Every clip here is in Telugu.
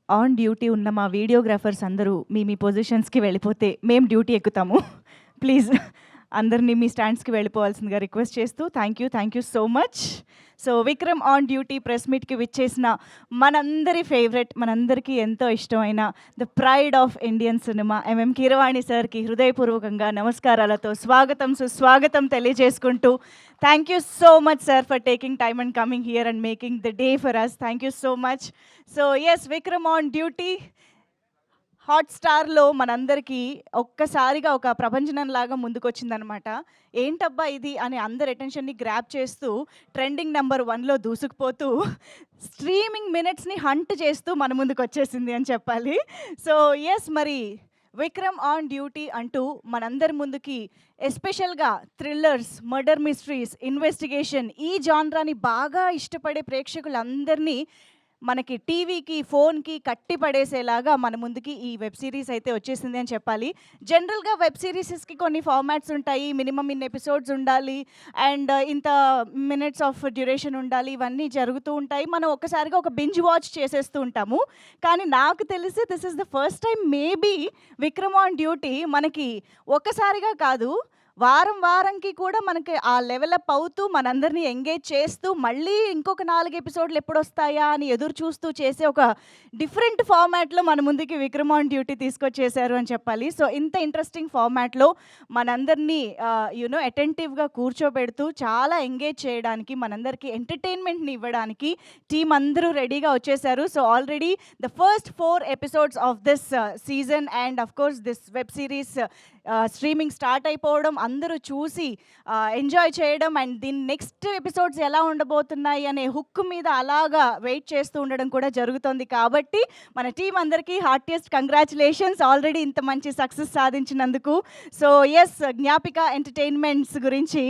ఆన్ డ్యూటీ ఉన్న మా వీడియోగ్రాఫర్స్ అందరూ మీ మీ పొజిషన్స్‌కి వెళ్ళిపోతే మేము డ్యూటీ ఎక్కుతాము. ప్లీజ్ అందరిని మీ స్టాండ్స్‌కి వెళ్ళిపోవాల్సిందిగా రిక్వెస్ట్ చేస్తూ thank you so much. So Vikram on duty press మీట్‌కి విచ్చేసిన మనందరి ఫేవరెట్, మనందరికీ ఎంతో ఇష్టమైన the pride of Indian cinema MM Keeravani సార్‌కి హృదయపూర్వకంగా నమస్కారాలతో స్వాగతం, సుస్వాగతం తెలియజేసుకుంటూ thank you so much sir for taking time and coming here and making the day for us. Thank you so much. So yes, Vikram on duty హాట్‌స్టార్‌లో మనందరికీ ఒక్కసారిగా ఒక ప్రపంచనంలాగా ముందుకొచ్చిందనమాట. ఏంటబ్బా ఇది అని అందరి అటెన్షన్‌ని గ్రాబ్ చేస్తూ ట్రెండింగ్ నంబర్ 1లో దూసుకుపోతూ స్ట్రీమింగ్ మినిట్స్‌ని హంట్ చేస్తూ మన ముందుకొచ్చేసింది అని చెప్పాలి. సో యెస్, మరి విక్రమ్ ఆన్ డ్యూటీ అంటూ మనందరి ముందుకి ఎస్పెషల్‌గా థ్రిల్లర్స్, మర్డర్ మిస్టరీస్, ఇన్వెస్టిగేషన్ ఈ జాన్రాని బాగా ఇష్టపడే ప్రేక్షకులందరినీ మనకి టీవీకి, ఫోన్‌కి కట్టి పడేసేలాగా మన ముందుకి ఈ వెబ్ సీరీస్ అయితే వచ్చేసింది అని చెప్పాలి. జనరల్‌గా వెబ్ సీరీసెస్‌కి కొన్ని ఫార్మాట్స్ ఉంటాయి. మినిమమ్ ఇన్ని ఎపిసోడ్స్ ఉండాలి అండ్ ఇంత మినిట్స్ ఆఫ్ డ్యూరేషన్ ఉండాలి. ఇవన్నీ జరుగుతూ ఉంటాయి. మనం ఒక్కసారిగా ఒక బింజ్ వాచ్ చేసేస్తూ ఉంటాము. కానీ నాకు తెలిసి this is the first time maybe Vikram on duty మనకి ఒక్కసారిగా కాదు, వారం వారంకి కూడా మనకి ఆ లెవెల్ అప్ అవుతూ మనందరినీ ఎంగేజ్ చేస్తూ మళ్ళీ ఇంకొక 4 ఎపిసోడ్లు ఎప్పుడొస్తాయా అని ఎదురు చూస్తూ చేసే ఒక డిఫరెంట్ ఫార్మాట్‌లో మన ముందుకి విక్రమ్ ఆన్ డ్యూటీ తీసుకొచ్చేసారు అని చెప్పాలి. సో ఇంత ఇంట్రెస్టింగ్ ఫార్మాట్‌లో మనందరినీ అటెంటివ్‌గా కూర్చోబెడుతూ చాలా ఎంగేజ్ చేయడానికి, మనందరికీ ఎంటర్‌టైన్‌మెంట్‌ని ఇవ్వడానికి టీమ్ అందరూ రెడీగా వచ్చేసారు. So already the first 4 episodes of this season and of course this web series streaming start అయిపోవడం, అందరూ చూసి ఎంజాయ్ చేయడం అండ్ దీని నెక్స్ట్ ఎపిసోడ్స్ ఎలా ఉండబోతున్నాయి అనే హుక్ మీద అలాగా వెయిట్ చేస్తూ ఉండడం కూడా జరుగుతోంది. కాబట్టి మన టీం అందరికీ హార్టియెస్ట్ కంగ్రాచులేషన్స్ ఆల్రెడీ ఇంత మంచి సక్సెస్ సాధించినందుకు. సో యెస్, జ్ఞాపిక ఎంటర్టైన్మెంట్స్ గురించి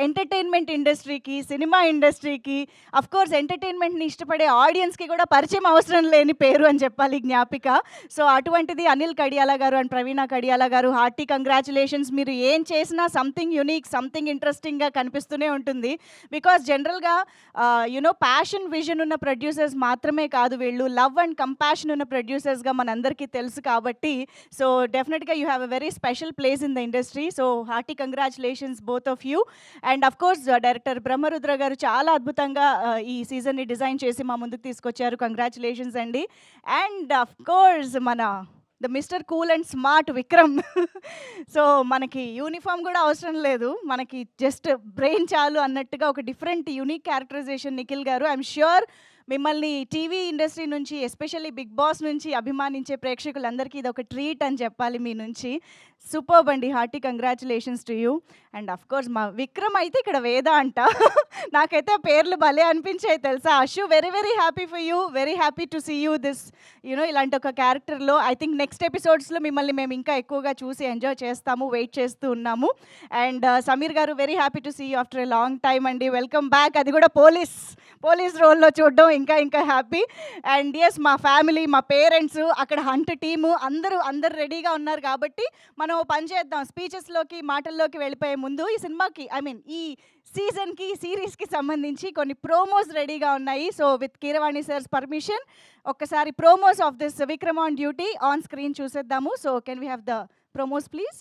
ఎంటర్టైన్మెంట్ ఇండస్ట్రీకి, సినిమా ఇండస్ట్రీకి, అఫ్కోర్స్ ఎంటర్టైన్మెంట్ని ఇష్టపడే ఆడియన్స్కి కూడా పరిచయం అవసరం లేని పేరు అని చెప్పాలి జ్ఞాపిక. సో అటువంటిది అనిల్ కడియాల గారు అండ్ ప్రవీణ కడియాల గారు, హార్టీ కంగ్రాచులేషన్స్. మీరు ఏం చేసినా సంథింగ్ యూనిక్, సంథింగ్ ఇంట్రెస్టింగ్గా కనిపిస్తూనే ఉంటుంది. బికాస్ జనరల్గా ప్యాషన్, విజన్ ఉన్న ప్రొడ్యూసర్స్ మాత్రమే కాదు వీళ్ళు, లవ్ అండ్ కంపాషన్ ఉన్న ప్రొడ్యూసర్స్గా మనందరికీ తెలుసు. కాబట్టి సో డెఫినెట్గా you have a very special place in the industry. So hearty congratulations both of you. And of course director Brahmarudra గారు చాలా అద్భుతంగా ఈ సీజన్ని డిజైన్ చేసి మా ముందుకు తీసుకొచ్చారు. కంగ్రాచులేషన్స్ అండి. అండ్ అఫ్ కోర్స్ మన the mister cool and smart Vikram. So మనకి యూనిఫామ్ కూడా అవసరం లేదు, మనకి జస్ట్ బ్రెయిన్ చాలు అన్నట్టుగా ఒక డిఫరెంట్ యూనిక్ క్యారెక్టరైజేషన్ నిఖిల్ గారు. ఐఎమ్ ష్యూర్ మిమ్మల్ని టీవీ ఇండస్ట్రీ నుంచి, ఎస్పెషల్లీ బిగ్ బాస్ నుంచి అభిమానించే ప్రేక్షకులందరికీ ఇది ఒక ట్రీట్ అని చెప్పాలి మీ నుంచి. సూపర్బ్ అండి, hearty congratulations to you. And of course మా విక్రమ్ అయితే ఇక్కడ వేద అంట. నాకైతే ఆ పేర్లు భలే అనిపించాయి తెలుసా. Ashu, very very happy for you, very happy to see you this ఇలాంటి ఒక క్యారెక్టర్లో. ఐ థింక్ నెక్స్ట్ ఎపిసోడ్స్లో మిమ్మల్ని మేము ఇంకా ఎక్కువగా చూసి ఎంజాయ్ చేస్తాము, వెయిట్ చేస్తూ ఉన్నాము. And Sameer garu, very happy to see you after a long time అండి, వెల్కమ్ బ్యాక్. అది కూడా పోలీస్ రోల్లో చూడడం ఇంకా ఇంకా హ్యాపీ. అండ్ ఎస్, మా ఫ్యామిలీ, మా పేరెంట్స్, అక్కడ హంట్ టీము అందరూ రెడీగా ఉన్నారు. కాబట్టి మనం ఓ పని చేద్దాం, స్పీచెస్లోకి మాటల్లోకి వెళ్ళిపోయే ముందు ఈ సినిమాకి, ఐ మీన్ ఈ సీజన్కి, సిరీస్కి సంబంధించి కొన్ని ప్రోమోస్ రెడీగా ఉన్నాయి. So with Keeravani sir's permission ఒక్కసారి promos of this Vikram on duty on screen చూసేద్దాము. So can we have the promos please?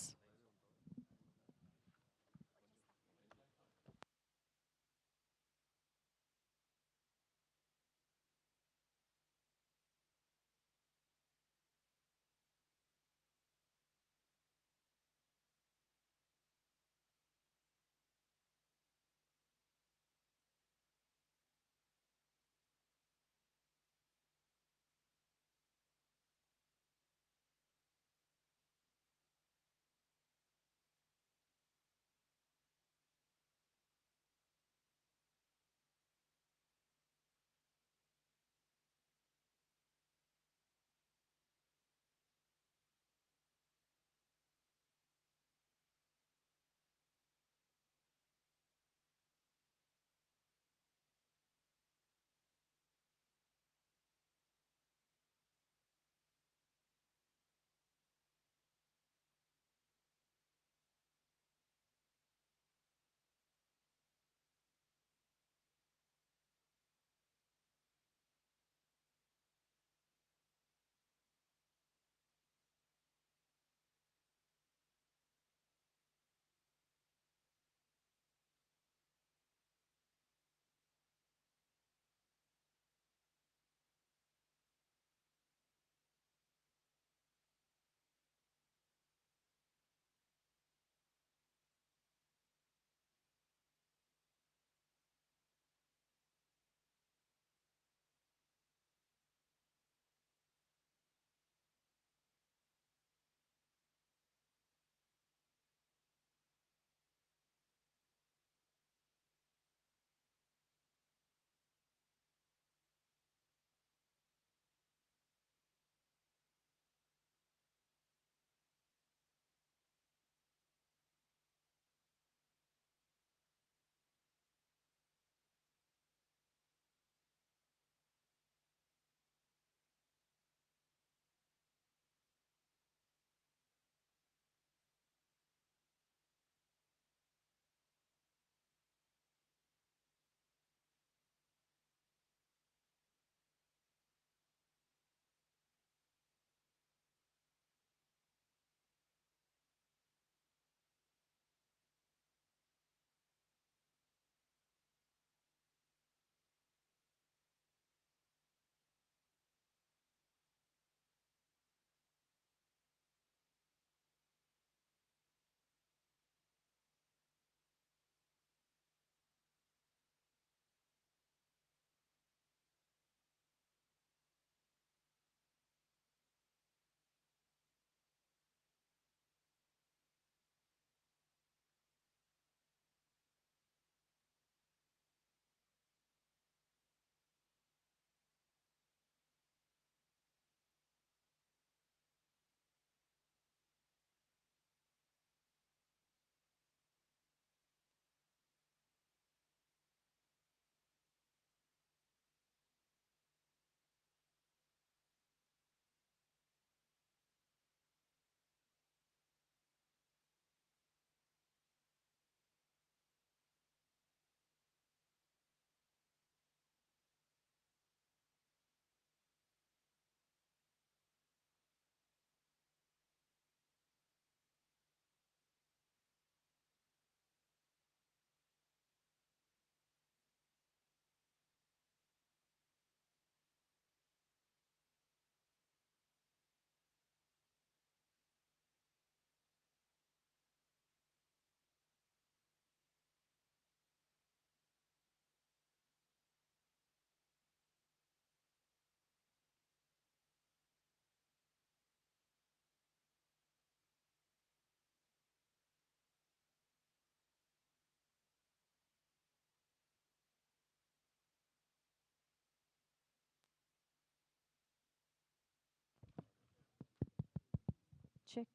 Check.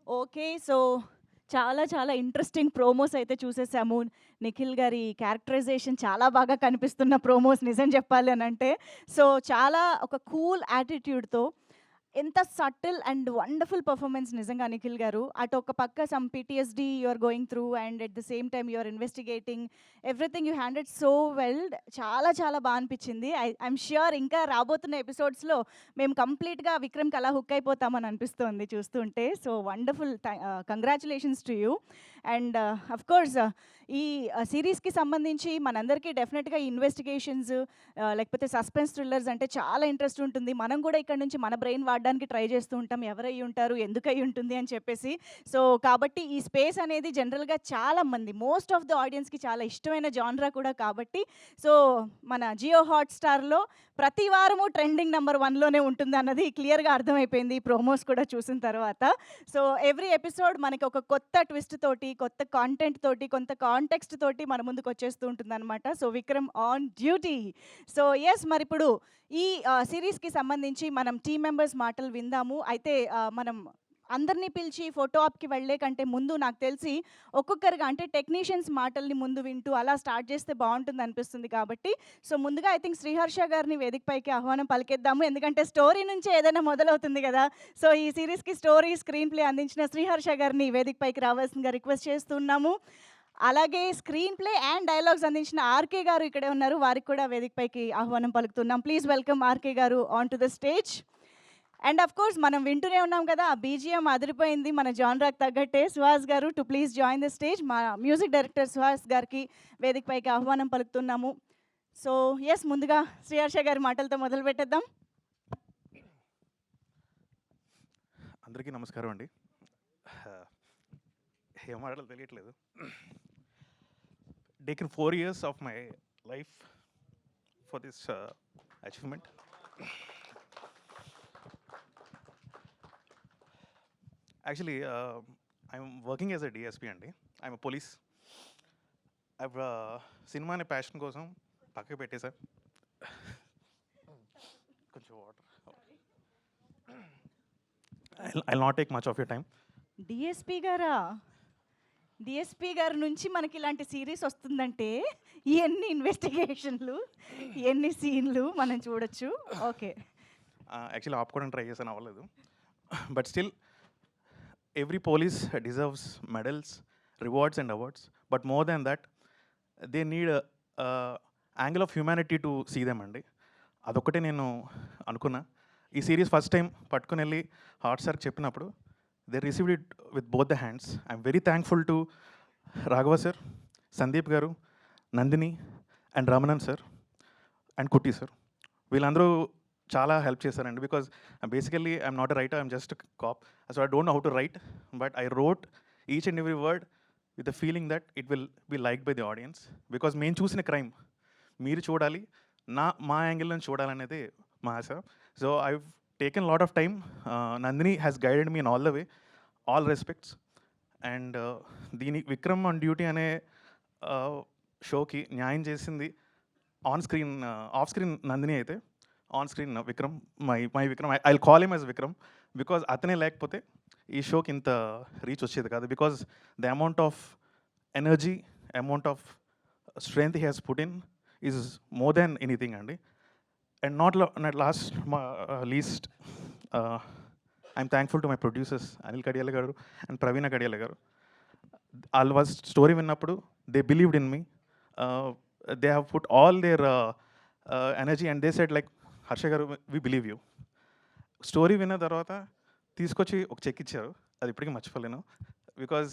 Okay. So, చాలా చాలా ఇంట్రెస్టింగ్ ప్రోమోస్ అయితే చూసేసాము. నిఖిల్ గారి క్యారెక్టరైజేషన్ చాలా బాగా కనిపిస్తున్న ప్రోమోస్ నిజం చెప్పాలి అనంటే. సో, చాలా ఒక కూల్ యాటిట్యూడ్‌తో ఎంత సటిల్ అండ్ వండర్‌ఫుల్ పెర్ఫార్మెన్స్ నిజంగా నిఖిల్ గారు. అటు ఒక పక్క some PTSD you are going through and at the same time you are investigating. Everything you handled so well. చాలా చాలా బా అనిపిచ్చింది. ఐయామ్ ష్యూర్ ఇంకా రాబోతున్న ఎపిసోడ్స్‌లో మేము కంప్లీట్‌గా విక్రమ్‌కి అలా హుక్ అయిపోతామని అనిపిస్తోంది చూస్తుంటే. So, wonderful congratulations to you. And of course ఈ సీరీస్‌కి సంబంధించి మనందరికీ డెఫినెట్‌గా ఈ ఇన్వెస్టిగేషన్స్ లేకపోతే సస్పెన్స్ థ్రిల్లర్స్ అంటే చాలా ఇంట్రెస్ట్ ఉంటుంది. మనం కూడా ఇక్కడ నుంచి మన బ్రెయిన్ వాడడానికి ట్రై చేస్తూ ఉంటాం. ఎవరై ఉంటారు? ఎందుకై ఉంటుంది? అని చెప్పేసి. సో, కాబట్టి ఈ స్పేస్ అనేది జనరల్‌గా చాలా మంది మోస్ట్ ఆఫ్ ద ఆడియన్స్‌కి చాలా ఇష్టమైన జాన్రా కూడా కాబట్టి, సో, మన జియో హాట్‌స్టార్‌లో ప్రతి వారము ట్రెండింగ్ నంబర్ 1లోనే ఉంటుందన్నది క్లియర్‌గా అర్థమైపోయింది ఈ ప్రోమోస్ కూడా చూసిన తర్వాత. సో, ఎవ్రీ ఎపిసోడ్ మనకి ఒక కొత్త ట్విస్ట్ తోటి, కొత్త కాంటెంట్ తోటి, కొంత కాంటెక్స్ట్ తోటి మన ముందుకు వచ్చేస్తూ ఉంటుందన్నమాట. So, Vikram on duty. So, yes మరిప్పుడు ఈ సీరీస్‌కి సంబంధించి మనం టీమ్ మెంబర్స్ మాటలు విందాము. అయితే మనం అందరిని పిలిచి ఫోటో ఆప్‌కి వెళ్ళే కంటే ముందు నాకు తెలిసి ఒక్కొక్కరుగా అంటే టెక్నీషియన్స్ మాటల్ని ముందు వింటూ అలా స్టార్ట్ చేస్తే బావుంటుంది అనిపిస్తుంది కాబట్టి, సో, ముందుగా ఐ థింక్ శ్రీహర్ష గారిని వేదికపైకి ఆహ్వానం పలికిద్దాము. ఎందుకంటే స్టోరీ నుంచే ఏదైనా మొదలవుతుంది గదా! సో, ఈ సీరీస్‌కి స్టోరీ, స్క్రీన్ ప్లే అందించిన శ్రీహర్ష గారిని వేదికపైకి రావాల్సిందిగా రిక్వెస్ట్ చేస్తున్నాము. అలాగే స్క్రీన్ ప్లే అండ్ డైలాగ్స్ అందించిన ఆర్‌కే గారు ఇక్కడే ఉన్నారు. వారికి కూడా వేదికపైకి ఆహ్వానం పలుకుతున్నాం. ప్లీజ్ వెల్కమ్ ఆర్‌కే గారు on to the stage. And of course మనం వింటూనే ఉన్నాం కదా! ఆ బీజీఎం అదిరిపోయింది. మన జాన్రాకి తగ్గట్టే. సుహాస్ గారు to please join the stage. మా మ్యూజిక్ డైరెక్టర్ సుహాస్ గారికి వేదికపైకి ఆహ్వానం పలుకుతున్నాము. సో, యెస్ ముందుగా శ్రీహర్ష గారి మాటలతో మొదలుపెట్టేద్దాం. అందరికీ నమస్కారం అండి. ఏం మాటలు తెలియట్లేదు. Taken 4 years of my life for this achievement. Actually I'm working as a DSP అండి. I'm police. సినిమా అనే ప్యాషన్ కోసం పక్కకి పెట్టేశా. కొంచెం water. I not take much of your time. DSP గారా? డీఎస్పీ గారి నుంచి మనకి ఇలాంటి సీరీస్ వస్తుందంటే ఎన్ని ఇన్వెస్టిగేషన్లు, ఎన్ని సీన్లు మనం చూడొచ్చు. ఓకే. యాక్చువల్లీ ఆపుకోవడానికి ట్రై చేశాను, అవ్వలేదు. But still every police deserves medals, rewards and awards, but more than that they need a angle of humanity to see them అండి. అదొక్కటే నేను అనుకున్నా. ఈ సిరీస్ ఫస్ట్ టైం పట్టుకుని వెళ్ళి హాట్‌స్టార్కి చెప్పినప్పుడు they received it with both the hands. I'm very thankful to Raghava sir, Sandeep గారు, Nandini and Ramanan sir and Kutti sir. వీళ్ళందరూ చాలా హెల్ప్ చేశారండి. Because basically I'm not a writer, I'm just cop. So I don't know how to write, but I wrote each and every word with the feeling that it will be like by the audience. Because మేము చూసిన క్రైమ్ మీరు చూడాలి, మా యాంగిల్ నుంచి చూడాలనేది మా ఆశ. So I taken lot of time. Nandini has guided me in all the way, all respects. And దీని విక్రమ్ ఆన్ డ్యూటీ అనే షోకి న్యాయం చేసింది on screen, off screen Nandini అయితే on screen Vikram, my Vikram. I call him as Vikram because అతనే లేకపోతే ఈ షోకి ఇంత రీచ్ వచ్చేది కాదు. Because the amount of energy, amount of strength he has put in is more than anything అండి. And not last least I'm thankful to my producers Anil Kadiyala garu and Praveena Kadiyala garu. వాళ్ళు స్టోరీ విన్నప్పుడు they believed in me. They have put all their energy and they said like, Harsha garu we believe you. Story విన్న తర్వాత తీసుకొచ్చి ఒక చెక్ ఇచ్చారు, అది ఇప్పటికీ మర్చిపోలేను. బికాజ్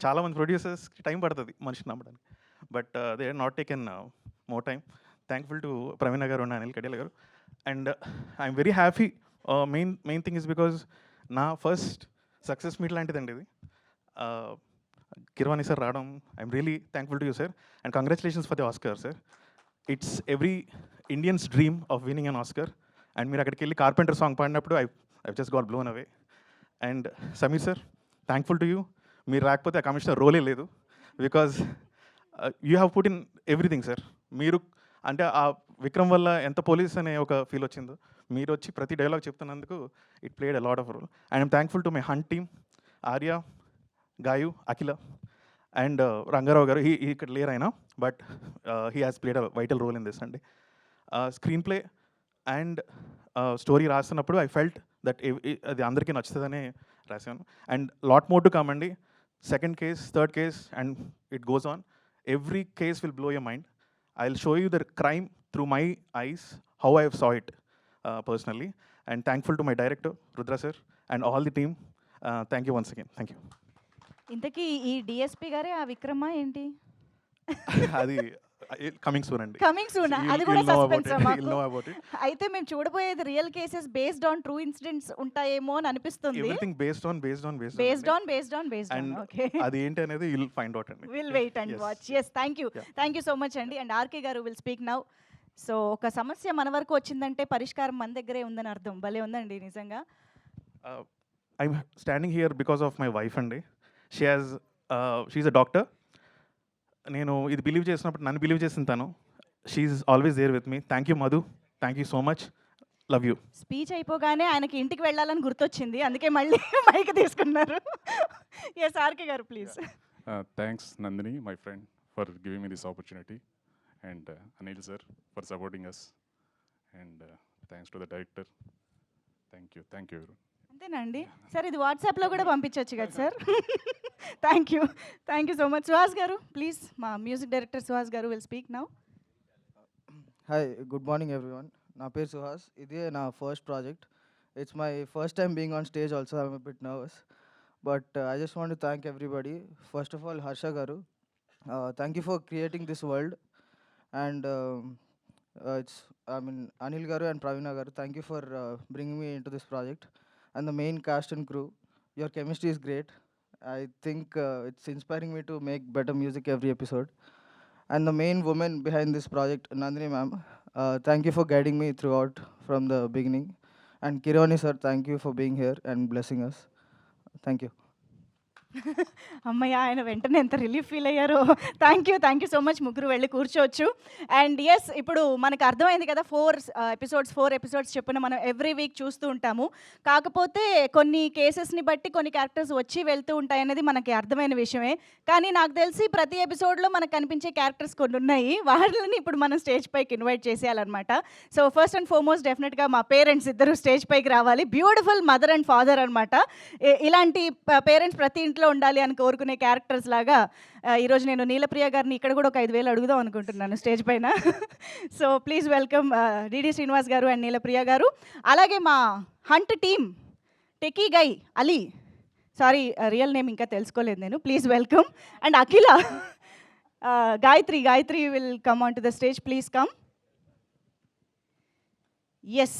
చాలామంది ప్రొడ్యూసర్స్కి టైం పడుతుంది మనిషిని నమ్మడానికి, but they are not taken more time. Thankful to Praveena garu and Anil Kadiyala garu. And I'm very happy. Main thing is because నా ఫస్ట్ సక్సెస్ మీట్ లాంటిదండి ఇది. కిరవాణి సార్ రావడం, I'm really thankful to you sir, and congratulations for the Oscar sir. It's every Indians dream of winning an Oscar. And మీరు అక్కడికి వెళ్ళి కార్పెంటర్ సాంగ్ పాడినప్పుడు I just got blown away. And Sameer sir, thankful to you. మీరు రాకపోతే ఆ కమిషనర్ రోలే లేదు. Because you have put in everything sir. మీరు అంటే ఆ విక్రమ్ వల్ల ఎంత పోలీస్ అనే ఒక ఫీల్ వచ్చిందో, మీరు వచ్చి ప్రతి డైలాగ్ చెప్తున్నందుకు it played a lot of role. And I'm thankful to my hunt team, Arya, Gayu, Akhila and Rangarao garu. ఈ ఇక్కడ లేరు ఆయన, but he has played a vital role in this అండి. స్క్రీన్ ప్లే అండ్ స్టోరీ రాస్తున్నప్పుడు ఐ ఫెల్ట్ దట్ అది అందరికీ నచ్చుతుందని రాశాను. And lot more to come అండి. Second case, third case and it goes on. Every case will blow your mind. I will show you the crime through my eyes, how I have saw it personally. And thankful to my director, Rudra sir, and all the team. Thank you once again. Thank you. ఇంతకీ ఈ డిఎస్పీ గారే ఆ విక్రమా ఏంటి? అది కమింగ్ సూన్ అండి. కమింగ్ సూన్, అది కూడా suspense You'll know about it. అయితే మేము చూడబోయేది real cases based on true incidents ఉంటాయేమో అని అనిపిస్తుంది. Everything based on And okay. అది ఏంటి అనేది you'll find out అండి. We'll wait and watch. Yes, thank you. Yeah. Thank you so much అండి. And RK గారు will speak now. సో ఒక సమస్య మన వరకు వచ్చిందంటే పరిష్కారం మన దగ్గరే ఉందని అర్థం. భలే ఉందండి నిజంగా. I'm standing here because of my wife అండి. She's a doctor. నేను ఇది బిలీవ్ చేసినప్పుడు నన్ను బిలీవ్ చేసిన తను. She's always there with me. Thank you Madhu, thank you so much, love you. Speech అయిపోగానే ఆయనకి ఇంటికి వెళ్ళాలని గుర్తొచ్చింది, అందుకే మళ్ళీ మైక్ తీసుకున్నారు. Yes RK garu please. Thanks Nandini, my friend, for giving me this opportunity, and Anil sir for supporting us, and thanks to the director. Thank you ఎవరు. అంతేనండి సార్, ఇది వాట్సాప్లో కూడా పంపించవచ్చు కదా sir. Thank you so much. Suhas garu please, మా music director Suhas garu will speak now. Hi, good morning everyone. నా పేరు సుహాస్. ఇది నా first project. It's my first time being on stage also. I'm bit nervous, but I just want to thank everybody. First of all Harsha garu, thank you for creating this world. And Anil garu and Praveena garu, thank you for bringing me in to this project. And the main cast and crew, your chemistry is great. I think it's inspiring me to make better music every episode. And the main woman behind this project, Nandini ma'am, thank you for guiding me throughout from the beginning. And Kironi sir, thank you for being here and blessing us. Thank you. అమ్మయ్య, ఆయన వెంటనే ఎంత రిలీఫ్ ఫీల్ అయ్యారో. Thank you so much. ముగ్గురు వెళ్ళి కూర్చోవచ్చు. అండ్ ఎస్, ఇప్పుడు మనకు అర్థమైంది కదా, 4 ఎపిసోడ్స్ చెప్పిన మనం ఎవ్రీ వీక్ చూస్తూ ఉంటాము. కాకపోతే కొన్ని కేసెస్ని బట్టి కొన్ని క్యారెక్టర్స్ వచ్చి వెళ్తూ ఉంటాయనేది మనకి అర్థమైన విషయమే. కానీ నాకు తెలిసి ప్రతి ఎపిసోడ్లో మనకు కనిపించే క్యారెక్టర్స్ కొన్ని ఉన్నాయి, వాళ్ళని ఇప్పుడు మనం స్టేజ్ పైకి ఇన్వైట్ చేసేయాలన్నమాట. సో ఫస్ట్ అండ్ ఫార్మోస్ట్ డెఫినెట్గా మా పేరెంట్స్ ఇద్దరు స్టేజ్ పైకి రావాలి. బ్యూటిఫుల్ మదర్ అండ్ ఫాదర్ అనమాట. ఇలాంటి పేరెంట్స్ ప్రతి ఇంట్లో ఉండాలి అని కోరుకునే క్యారెక్టర్స్ లాగా ఈరోజు నేను నీలప్రియ గారిని ఇక్కడ కూడా ఒక 5,000 అడుగుదాం అనుకుంటున్నాను స్టేజ్ పైన. So please welcome DD Srinivas garu and Neelapriya garu. అలాగే మా hunt team, techie guy Ali, sorry real name ఇంకా తెలుసుకోలేదు నేను, please welcome. And Akhila, Gayatri will come on to the stage, please come. Yes,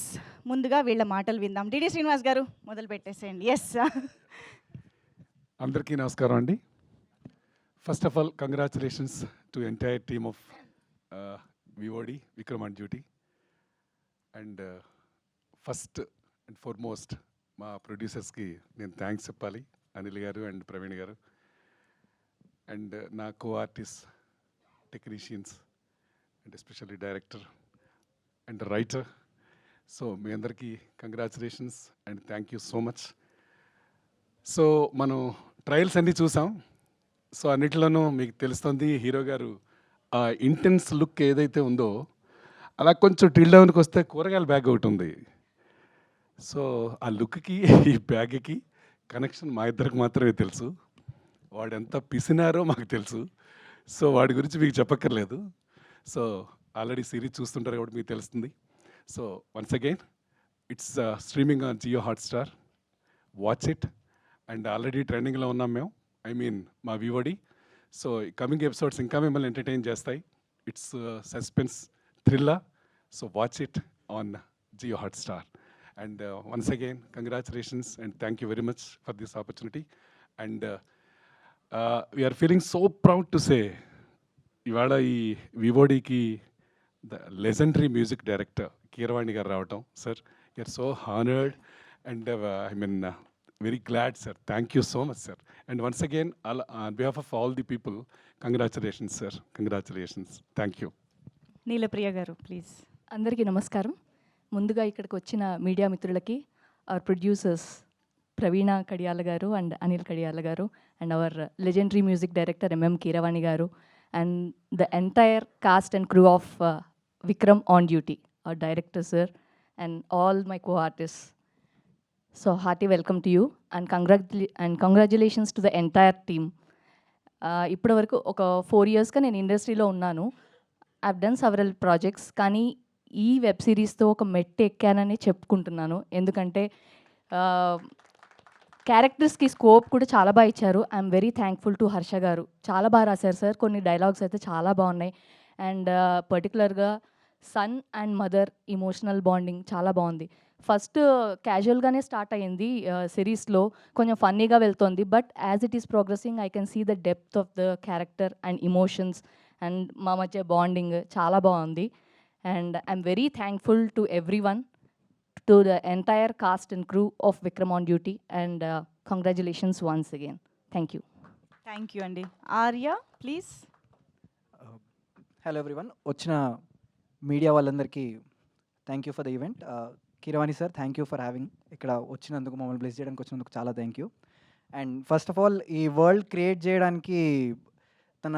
ముందుగా వీళ్ళ మాటలు విందాం. డిడి శ్రీనివాస్ గారు మొదలు పెట్టేసేయండి. ఎస్. అందరికీ నమస్కారం అండి. First of all congratulations to entire team of వివోడి, Vikram on duty. And first and foremost మా ప్రొడ్యూసర్స్కి నేను థ్యాంక్స్ చెప్పాలి, అనిల్ గారు అండ్ ప్రవీణ్ గారు, అండ్ నా co artist, technicians, and especially director and writer. So మీ అందరికీ congratulations and thank you so much. So మనం ట్రయల్స్ అన్నీ చూసాం. సో అన్నిటిలోనూ మీకు తెలుస్తుంది హీరో గారు ఆ ఇంటెన్స్ లుక్ ఏదైతే ఉందో, అలా కొంచెం టిల్ డౌన్కి వస్తే కూరగాయల బ్యాగ్ ఒకటి ఉంది. సో ఆ లుక్కి ఈ బ్యాగ్కి కనెక్షన్ మా ఇద్దరికి మాత్రమే తెలుసు. వాడు ఎంత పిసినారో మాకు తెలుసు. సో వాడి గురించి మీకు చెప్పక్కర్లేదు. సో ఆల్రెడీ సిరీస్ చూస్తుంటారు కాబట్టి మీకు తెలుస్తుంది. So once again it's streaming on Jio Hotstar. Watch it. And already ట్రెండింగ్లో ఉన్నాం మేము, ఐ మీన్ మా వివోడి. సో కమింగ్ ఎపిసోడ్స్ ఇంకా మిమ్మల్ని ఎంటర్టైన్ చేస్తాయి. It's suspense thriller. So watch it on Jio Hotstar. And once again congratulations and thank you very much for this opportunity. And we're feeling so proud to say, ఇవాళ ఈ వివోడికి the legendary music director Keeravani garu రావటం. Sir, you're so honoured and I mean very glad, sir. Thank you so much, sir. And once again, on behalf of all the people, congratulations, sir. Congratulations. Thank you. నీలప్రియ గారు ప్లీజ్. అందరికీ నమస్కారం. ముందుగా ఇక్కడికి వచ్చిన మీడియా మిత్రులకి, hour producers Praveena Kadiyala garu and Anil Kadiyala garu, and our legendary music director MM Keeravani garu, and the entire cast and crew of Vikram on duty, our director sir, and all my co artist. So hearty welcome to you and congratulations to the entire team. ఇప్పటి వరకు ఒక 4 yearsగా నేను ఇండస్ట్రీలో ఉన్నాను. ఐవ్ డన్ సెవరల్ ప్రాజెక్ట్స్, కానీ ఈ వెబ్ సిరీస్తో ఒక మెట్టు ఎక్కానని చెప్పుకుంటున్నాను. ఎందుకంటే క్యారెక్టర్స్కి స్కోప్ కూడా చాలా బాగా ఇచ్చారు. I'm very thankful to Harsha గారు. చాలా బాగా రాశారు సార్. కొన్ని డైలాగ్స్ అయితే చాలా బాగున్నాయి. అండ్ పర్టికులర్గా son and mother emotional bonding చాలా బాగుంది. ఫస్ట్ క్యాజువల్గానే స్టార్ట్ అయ్యింది సిరీస్లో, కొంచెం ఫన్నీగా వెళ్తోంది. But as it is progressing I can see the depth of the character and emotions and మా మధ్య బాండింగ్ చాలా బాగుంది. And I'm very thankful to everyone, to the entire cast and crew of Vikram on duty, and congratulations once again. Thank you. Thank you అండి. ఆర్య ప్లీజ్. హలో ఎవ్రీవన్, వచ్చిన మీడియా వాళ్ళందరికీ thank you for the event. Keeravani sir, thank you for having ఇక్కడ వచ్చినందుకు, మమ్మల్ని బ్లెస్ చేయడానికి వచ్చినందుకు చాలా thank you. And first of all ఈ వరల్డ్ క్రియేట్ చేయడానికి తన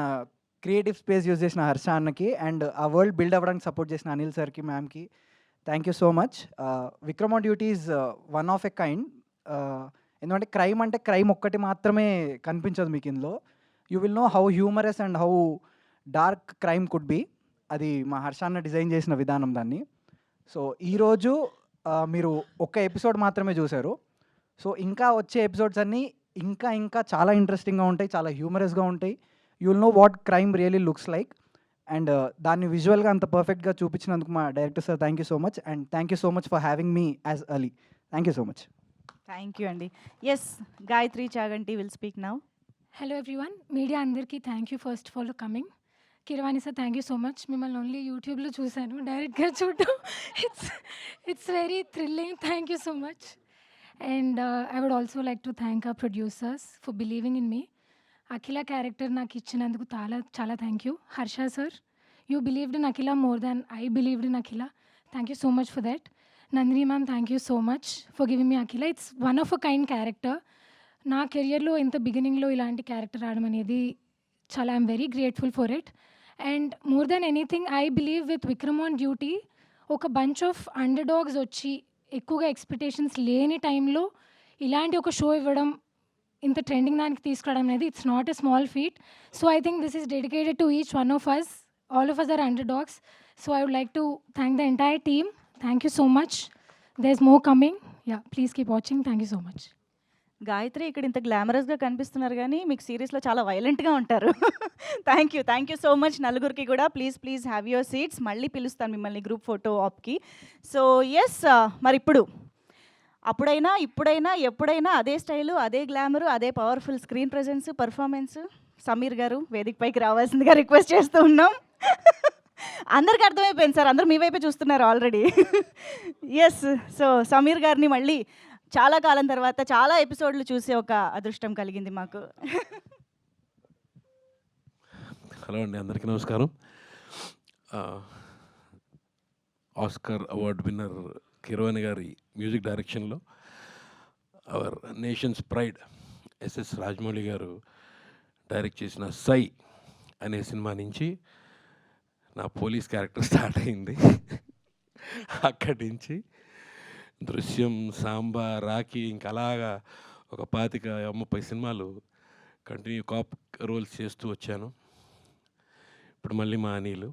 క్రియేటివ్ స్పేస్ యూజ్ చేసిన హర్ష అన్నకి, అండ్ ఆ వరల్డ్ బిల్డ్ అవ్వడానికి సపోర్ట్ చేసిన అనిల్ సార్కి, మ్యామ్కి thank you so much. Vikram on duty is one of a kind. ఎందుకంటే క్రైమ్ అంటే క్రైమ్ ఒక్కటి మాత్రమే కనిపించదు మీకు ఇందులో. You will know how humorous and how dark crime could be. అది మా హర్ష అన్న డిజైన్ చేసిన విధానం దాన్ని. సో ఈరోజు మీరు ఒక్క ఎపిసోడ్ మాత్రమే చూశారు. సో ఇంకా వచ్చే ఎపిసోడ్స్ అన్నీ ఇంకా చాలా ఇంట్రెస్టింగ్గా ఉంటాయి, చాలా హ్యూమరస్గా ఉంటాయి. You will know what crime really looks like. And దాన్ని విజువల్గా అంత పర్ఫెక్ట్గా చూపించినందుకు మా director sir thank you so much. And thank you so much for having me as Ali. Thank you so much. Thank you అండి. Yes, Gayatri Chaganti will speak now. Hello everyone, media అందరికీ thank you first of all coming. Keeravani sir, thank you so much. మిమ్మల్ని ఓన్లీ యూట్యూబ్లో చూశాను, డైరెక్ట్గా చూడటం it's very thrilling. Thank you so much. And I would also like to thank our producers for believing in me. Akhila character నాకు ఇచ్చినందుకు చాలా thank you. Harsha sir, you believed in Akhila more than I believed in Akhila. Thank you so much for that. Nandini ma'am, thank you so much for giving me Akhila. It's one of a kind character. నా కెరియర్లో ఇంత బిగినింగ్లో ఇలాంటి క్యారెక్టర్ రావడం అనేది చాలా I'm very grateful for it. And more than anything I believe with Vikram on duty ఒక బంచ్ ఆఫ్ అండర్ డాగ్స్ వచ్చి ఎక్కువగా ఎక్స్పెక్టేషన్స్ లేని టైంలో ఇలాంటి ఒక షో ఇవ్వడం, ఇంత ట్రెండింగ్ దానికి తీసుకురావడం అనేది it's not a small feat. So I think this is dedicated to each one of us. All of us are underdogs. So I would like to thank the entire team. Thank you so much. There is more coming. Yeah, please keep watching. Thank you so much. Gayatri ఇక్కడ ఇంత గ్లామరస్గా కనిపిస్తున్నారు, కానీ మీకు సీరియస్లో చాలా వైలెంట్గా ఉంటారు. థ్యాంక్ యూ సో మచ్ నలుగురికి కూడా. Please have your seats. మళ్ళీ పిలుస్తాను మిమ్మల్ని గ్రూప్ ఫోటో ఆప్కి. సో ఎస్, మరి అప్పుడైనా ఇప్పుడైనా ఎప్పుడైనా అదే స్టైలు, అదే గ్లామరు, అదే powerful screen presence, performance. Sameer గారు వేదిక పైకి రావాల్సిందిగా రిక్వెస్ట్ చేస్తూ ఉన్నాం. అందరికి అర్థమైపోయింది సార్, అందరూ మీ వైపే చూస్తున్నారు ఆల్రెడీ. ఎస్, సో సమీర్ గారిని మళ్ళీ చాలా కాలం తర్వాత చాలా ఎపిసోడ్లు చూసే ఒక అదృష్టం కలిగింది మాకు. హలో అండి, అందరికీ నమస్కారం. ఆస్కార్ అవార్డ్ విన్నర్ కీరవాణి గారి మ్యూజిక్ డైరెక్షన్లో our nation's pride SS Rajamouli garu direct చేసిన సై అనే సినిమా నుంచి నా పోలీస్ క్యారెక్టర్ స్టార్ట్ అయింది. అక్కడి నుంచి దృశ్యం, సాంబా, రాఖీ, ఇంకా అలాగా ఒక 25-30 సినిమాలు కంటిన్యూ కాప్ రోల్స్ చేస్తూ వచ్చాను. ఇప్పుడు మళ్ళీ మా అనిలు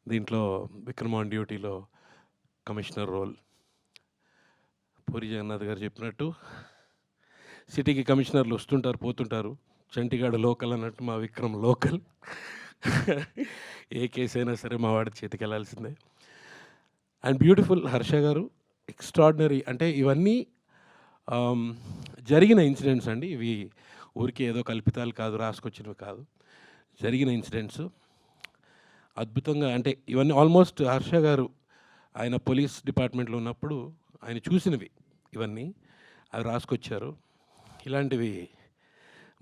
దీంట్లో విక్రమ్ ఆన్ డ్యూటీలో కమిషనర్ రోల్. పూరి జగన్నాథ్ గారు చెప్పినట్టు సిటీకి కమిషనర్లు వస్తుంటారు పోతుంటారు, చంటిగాడు లోకల్ అన్నట్టు మా విక్రమ్ లోకల్. ఏ కేసు అయినా సరే మా వాడి చేతికి వెళ్ళాల్సిందే. అండ్ బ్యూటిఫుల్ హర్ష గారు, ఎక్స్ట్రాడినరీ. అంటే ఇవన్నీ జరిగిన ఇన్సిడెంట్స్ అండి. ఇవి ఊరికే ఏదో కల్పితాలు కాదు, రాసుకొచ్చినవి కాదు, జరిగిన ఇన్సిడెంట్స్. అద్భుతంగా, అంటే ఇవన్నీ ఆల్మోస్ట్ హర్ష గారు ఆయన పోలీస్ డిపార్ట్మెంట్లో ఉన్నప్పుడు ఆయన చూసినవి ఇవన్నీ, అవి రాసుకొచ్చారు. ఇలాంటివి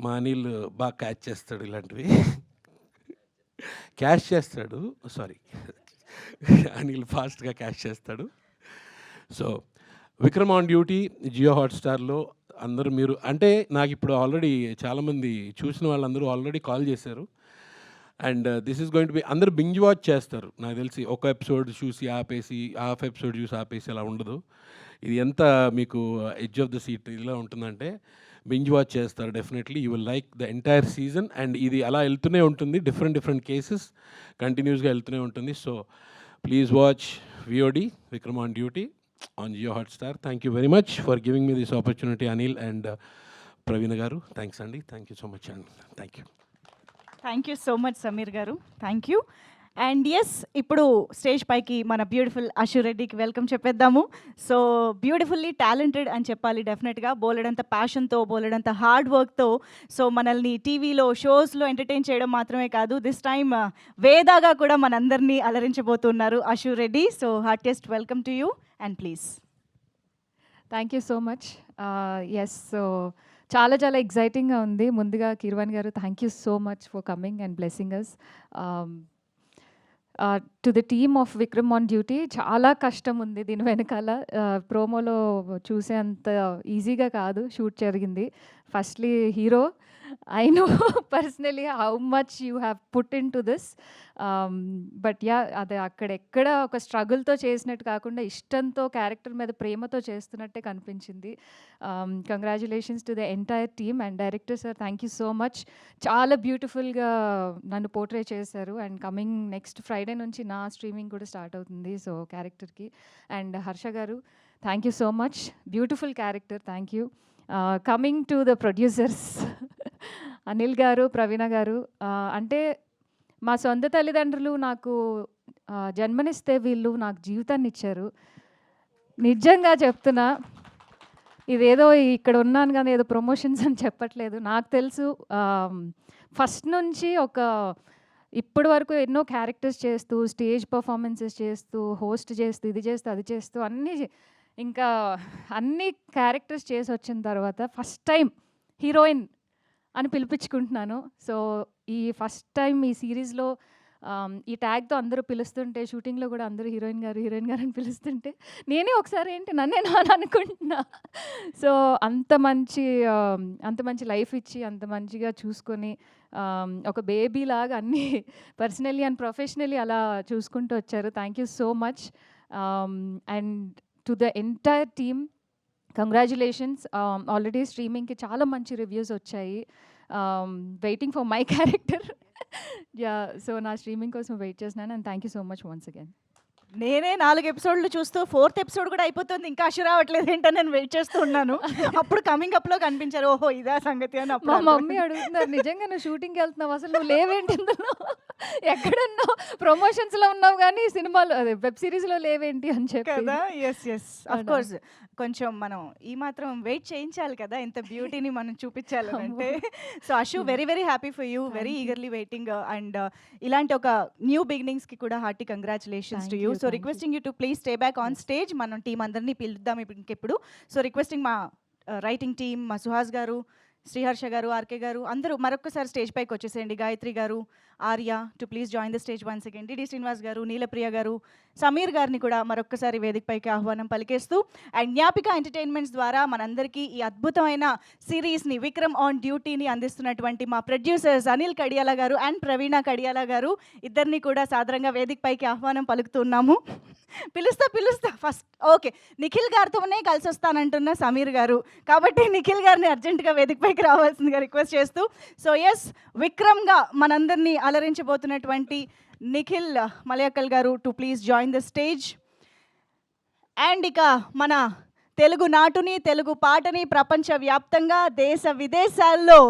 మా అనిల్ బాగా క్యాచ్ చేస్తాడు ఇలాంటివి. క్యాష్ చేస్తాడు. సారీ, అనిల్ ఫాస్ట్గా క్యాష్ చేస్తాడు. So Vikram on duty Jio హాట్‌స్టార్‌లో అందరూ మీరు అంటే నాకు ఇప్పుడు ఆల్రెడీ చాలామంది చూసిన వాళ్ళందరూ ఆల్రెడీ కాల్ చేశారు. And this is going to be అందరూ బింజ్ వాచ్ చేస్తారు నాకు తెలిసి. ఒక ఎపిసోడ్ చూసి ఆపేసి, హాఫ్ ఎపిసోడ్ చూసి ఆపేసి అలా ఉండదు. ఇది ఎంత మీకు ఎడ్జ్ ఆఫ్ ద సీట్ ఇలా ఉంటుందంటే బింజ్ వాచ్ చేస్తారు definitely. You will like the entire season. And ఇది అలా వెళ్తూనే ఉంటుంది, డిఫరెంట్ కేసెస్ కంటిన్యూస్గా వెళ్తూనే ఉంటుంది. So please watch VOD Vikram on duty on Jio Hotstar. Thank you very much for giving me this opportunity, Anil and Praveen garu. Thanks Andy. Thank you so much and thank you. Thank you so much Sameer గారు, థ్యాంక్ యూ. అండ్ ఎస్, ఇప్పుడు స్టేజ్ పైకి మన బ్యూటిఫుల్ అశు రెడ్డికి వెల్కమ్ చెప్పేద్దాము. సో బ్యూటిఫుల్లీ టాలెంటెడ్ అని చెప్పాలి డెఫినెట్గా. బోలెడంత ప్యాషన్తో, బోలెడంత హార్డ్ వర్క్తో సో మనల్ని టీవీలో షోస్లో ఎంటర్టైన్ చేయడం మాత్రమే కాదు, దిస్ టైమ్ వేదాగా కూడా మనందరినీ అలరించబోతున్నారు Ashu Reddy. So heartiest welcome to you and please. Thank you so much. Yes, so చాలా చాలా ఎగ్జైటింగ్గా ఉంది. ముందుగా Keeravani garu, thank you so much for coming and blessing us. To the team of Vikram on duty, చాలా కష్టం ఉంది దీని వెనకాల. ప్రోమోలో చూసే అంత ఈజీగా కాదు షూట్ జరిగింది. Firstly hero, I know personally how much you have put into this. But yeah, అది అక్కడెక్కడ ఒక స్ట్రగుల్తో చేసినట్టు కాకుండా ఇష్టంతో, క్యారెక్టర్ మీద ప్రేమతో చేస్తున్నట్టే కనిపించింది. Congratulations to the entire team and director sir, thank you so much. చాలా బ్యూటిఫుల్గా నన్ను పోర్ట్రే చేశారు. అండ్ కమింగ్ నెక్స్ట్ ఫ్రైడే నుంచి నా స్ట్రీమింగ్ కూడా స్టార్ట్ అవుతుంది సో క్యారెక్టర్కి. And Harsha garu, thank you so much, beautiful character, thank you. Coming to the producers Anil గారు, ప్రవీణ గారు, అంటే మా సొంత తల్లిదండ్రులు నాకు జన్మనిస్తే వీళ్ళు నాకు జీవితాన్ని ఇచ్చారు. నిజంగా చెప్తున్నా, ఇదేదో ఇక్కడ ఉన్నాను కానీ ఏదో ప్రమోషన్స్ అని చెప్పట్లేదు. నాకు తెలుసు ఫస్ట్ నుంచి ఇప్పటి వరకు ఎన్నో క్యారెక్టర్స్ చేస్తూ, స్టేజ్ పర్ఫార్మెన్సెస్ చేస్తూ, హోస్ట్ చేస్తూ, ఇది చేస్తూ అది చేస్తూ ఇంకా అన్ని క్యారెక్టర్స్ చేసి వచ్చిన తర్వాత ఫస్ట్ టైం హీరోయిన్ అని పిలిపించుకుంటున్నాను. సో ఈ ఫస్ట్ టైం ఈ సిరీస్లో ఈ ట్యాగ్తో అందరూ పిలుస్తుంటే, షూటింగ్లో కూడా అందరూ హీరోయిన్ గారు అని పిలుస్తుంటే నేనే ఒకసారి ఏంటి నన్నే నాని అనుకుంటున్నా. సో అంత మంచి లైఫ్ ఇచ్చి, అంత మంచిగా చూసుకొని, ఒక బేబీ లాగా అన్నీ పర్సనల్లీ అండ్ ప్రొఫెషనల్లీ అలా చూసుకుంటూ వచ్చారు. Thank you so much. And to the entire team congratulations. Already స్ట్రీమింగ్కి చాలా మంచి రివ్యూస్ వచ్చాయి. Waiting for my character. Yeah, so నా స్ట్రీమింగ్ కోసం వెయిట్ చేస్తున్నాను. And thank you so much once again. నేనే 4 ఎపిసోడ్లు చూస్తూ 4th ఎపిసోడ్ కూడా అయిపోతుంది, ఇంకా అశు రావట్లేదు ఏంటని నేను వెయిట్ చేస్తూ ఉన్నాను. అప్పుడు కమింగ్ అప్లో కనిపించారు, ఓహో ఇదా సంగతి అని. మా మమ్మీ అడుగుతున్నారు, నిజంగా నువ్వు షూటింగ్కి వెళ్తున్నావు, అసలు నువ్వు లేవేంటి ఇందులో, ఎక్కడున్నావు, ప్రమోషన్స్లో ఉన్నావు కానీ సినిమాలో అదే వెబ్ సిరీస్లో లేవేంటి అని చెప్పి కదా. ఎస్ అఫ్ కోర్స్, కొంచెం మనం ఈ మాత్రం వెయిట్ చేయించాలి కదా, ఇంత బ్యూటీని మనం చూపించాలి అంటే. So Ashu, very very happy for you, very eagerly waiting. And ఇలాంటి ఒక న్యూ బిగినింగ్స్కి కూడా hearty congratulations to you. So requesting you to please stay back on stage. మనం టీం అందరినీ పిలుద్దాం ఇంకెప్పుడు. సో రిక్వెస్టింగ్ మా రైటింగ్ టీమ్, మా సుహాస్ గారు, శ్రీహర్ష గారు, ఆర్కే గారు, అందరూ మరొకసారి స్టేజ్ పైకి వచ్చేసేయండి. గాయత్రి గారు, Arya to please join the stage once again. DD Srinivas గారు, నీలప్రియ గారు, సమీర్ గారిని కూడా మరొకసారి వేదికపైకి ఆహ్వానం పలికేస్తూ, అండ్ జ్ఞాపిక ఎంటర్టైన్మెంట్స్ ద్వారా మనందరికీ ఈ అద్భుతమైన సిరీస్ని, విక్రమ్ ఆన్ డ్యూటీని అందిస్తున్నటువంటి మా ప్రొడ్యూసర్స్ అనిల్ కడియాల గారు అండ్ ప్రవీణ కడియాల గారు, ఇద్దరిని కూడా సాదరంగా వేదికపైకి ఆహ్వానం పలుకుతున్నాము. పిలుస్తా ఫస్ట్. ఓకే, నిఖిల్ గారితోనే కలిసి వస్తానంటున్న సమీర్ గారు, కాబట్టి నిఖిల్ గారిని అర్జెంటుగా వేదికపైకి రావాల్సిందిగా రిక్వెస్ట్ చేస్తూ, సో ఎస్, విక్రమ్గా మనందరినీ అలరించబోతున్నటువంటి నిఖిల్ మలయాకల్ గారు to please join the stage. And ఇక మన తెలుగు నాటుని, తెలుగు పాటని ప్రపంచవ్యాప్తంగా, దేశ విదేశాల్లో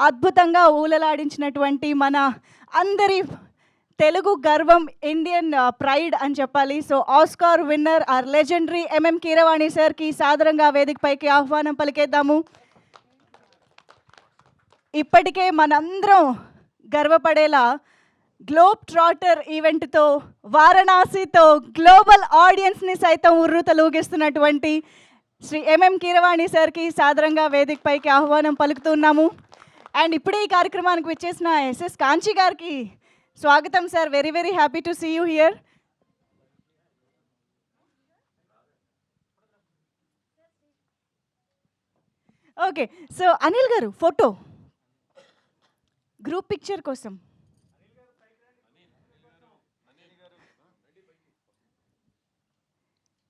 అద్భుతంగా ఊలలాడించినటువంటి మన అందరి తెలుగు గర్వం, ఇండియన్ ప్రైడ్ అని చెప్పాలి. So Oscar winner, our legendary MM Keeravani సార్కి సాదరంగా వేదికపైకి ఆహ్వానం పలికేద్దాము. ఇప్పటికే మనందరం గర్వపడేలా గ్లోబ్ ట్రాటర్ ఈవెంట్తో, వారణాసితో గ్లోబల్ ఆడియన్స్ని సైతం ఉర్రూతలూగిస్తున్నటువంటి శ్రీ ఎంఎం కీరవాణి సార్కి సాదరంగా వేదికపైకి ఆహ్వానం పలుకుతున్నాము. అండ్ ఇప్పుడే ఈ కార్యక్రమానికి విచ్చేసిన ఎస్ఎస్ కాంచి గారికి స్వాగతం sir, very very happy to see you here. Okay, so Anil garu photo group picture కోసం.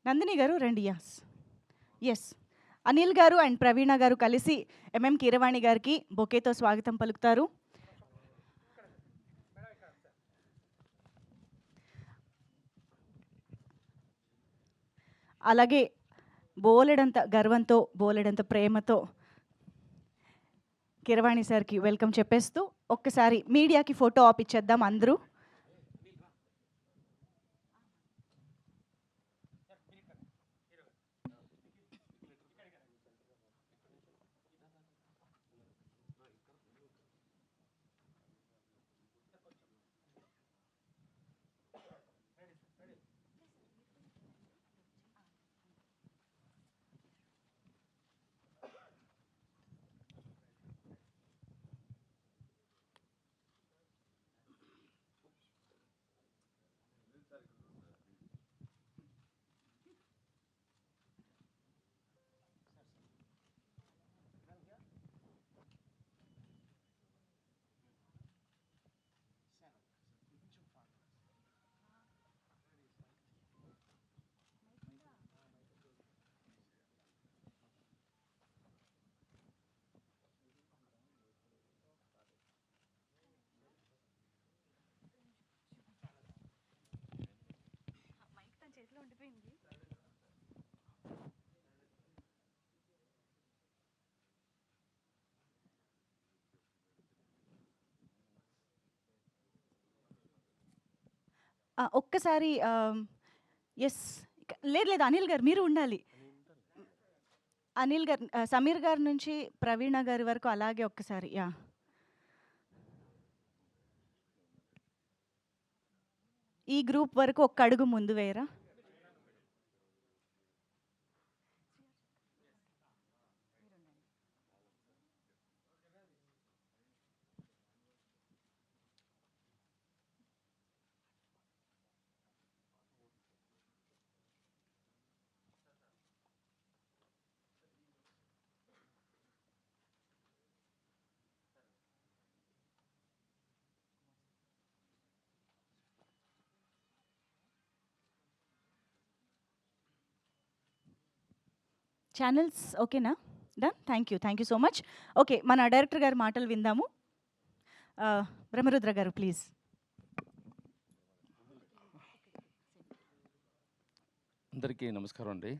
నందిని గారు రండి. ఎస్, అనిల్ గారు అండ్ ప్రవీణ గారు కలిసి ఎంఎం కీరవాణి గారికి బొకేతో స్వాగతం పలుకుతారు. అలాగే బోలెడంత గర్వంతో, బోలెడంత ప్రేమతో కీరవాణి సార్కి వెల్కమ్ చెప్పేస్తూ ఒక్కసారి మీడియాకి ఫోటో ఆప్ ఇచ్చేద్దాం అందరూ. ఒక్కసారి ఎస్, లేదు లేదు అనిల్ గారు మీరు ఉండాలి. అనిల్ గారు, సమీర్ గారి నుంచి ప్రవీణ గారి వరకు అలాగే ఒక్కసారి. ఈ గ్రూప్ వరకు ఒక్క అడుగు ముందు వేయరా. ఛానల్స్ ఓకేనా? Done, thank you so much. Okay, మన డైరెక్టర్ గారి మాటలు విందాము. బ్రహ్మరుద్ర గారు ప్లీజ్. అందరికీ నమస్కారం అండి.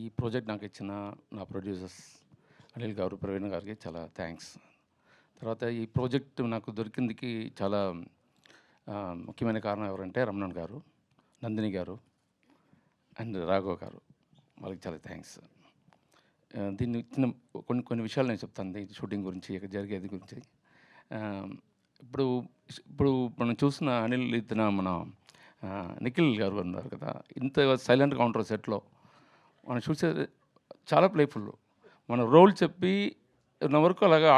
ఈ ప్రాజెక్ట్ నాకు ఇచ్చిన నా ప్రొడ్యూసర్స్ అనిల్ గారు, ప్రవీణ గారికి చాలా థ్యాంక్స్. తర్వాత ఈ ప్రాజెక్ట్ నాకు దొరికిందికి చాలా ముఖ్యమైన కారణం ఎవరంటే రమణన్ గారు, నందిని గారు అండ్ రాఘవ్ గారు, వాళ్ళకి చాలా థ్యాంక్స్. దీన్ని చిన్న కొన్ని విషయాలు నేను చెప్తాను ఈ షూటింగ్ గురించి, ఇక్కడ జరిగేది గురించి. ఇప్పుడు మనం చూసిన అనిల్ ఇతన మన నిఖిల్ గారు ఉన్నారు కదా, ఇంత సైలెంట్గా ఉంటారు సెట్లో. మనం చూసే చాలా ప్లేఫుల్, మన రోల్ చెప్పి ఉన్న వరకు అలాగే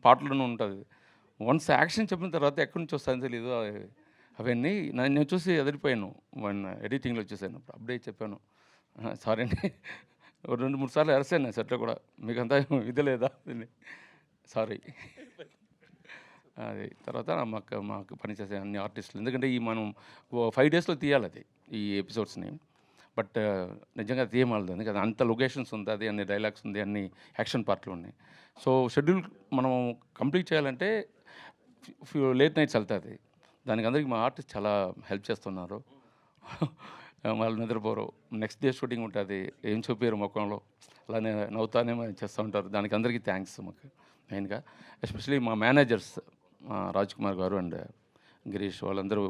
పాటలను ఉంటుంది. వన్స్ యాక్షన్ చెప్పిన తర్వాత ఎక్కడి నుంచి వస్తుందో తెలీదు. అవన్నీ నేను చూసి ఎదిరిపోయాను. ఎడిటింగ్లో వచ్చేసాను, అప్డేట్ చెప్పాను. సారీ అండి, 2-3 సార్లు అరసాను నేను సెట్లో కూడా. మీకు అంతా ఇది లేదా సారీ. అది తర్వాత మాకు పనిచేసే అన్ని ఆర్టిస్టులు, ఎందుకంటే మనం 5 డేస్లో తీయాలి అది ఈ ఎపిసోడ్స్ని. బట్ నిజంగా తీయమాలదు, ఎందుకంటే అంత లొకేషన్స్ ఉంది, అది అన్ని డైలాగ్స్ ఉంది, అన్ని యాక్షన్ పార్ట్లు ఉన్నాయి. సో షెడ్యూల్ మనం కంప్లీట్ చేయాలంటే లేట్ నైట్స్ వెళ్తుంది. దానికి అందరికీ మా ఆర్టిస్ట్ చాలా హెల్ప్ చేస్తున్నారు. వాళ్ళు నిద్రపోరు, నెక్స్ట్ డే షూటింగ్ ఉంటుంది, ఏం చూపారు ముఖంలో, అలానే నవ్వుతానే చేస్తూ ఉంటారు. దానికి అందరికీ థ్యాంక్స్ మాకు మెయిన్గా. ఎస్పెషలీ మా మేనేజర్స్ రాజ్ కుమార్ గారు అండ్ గిరీష్, వాళ్ళందరూ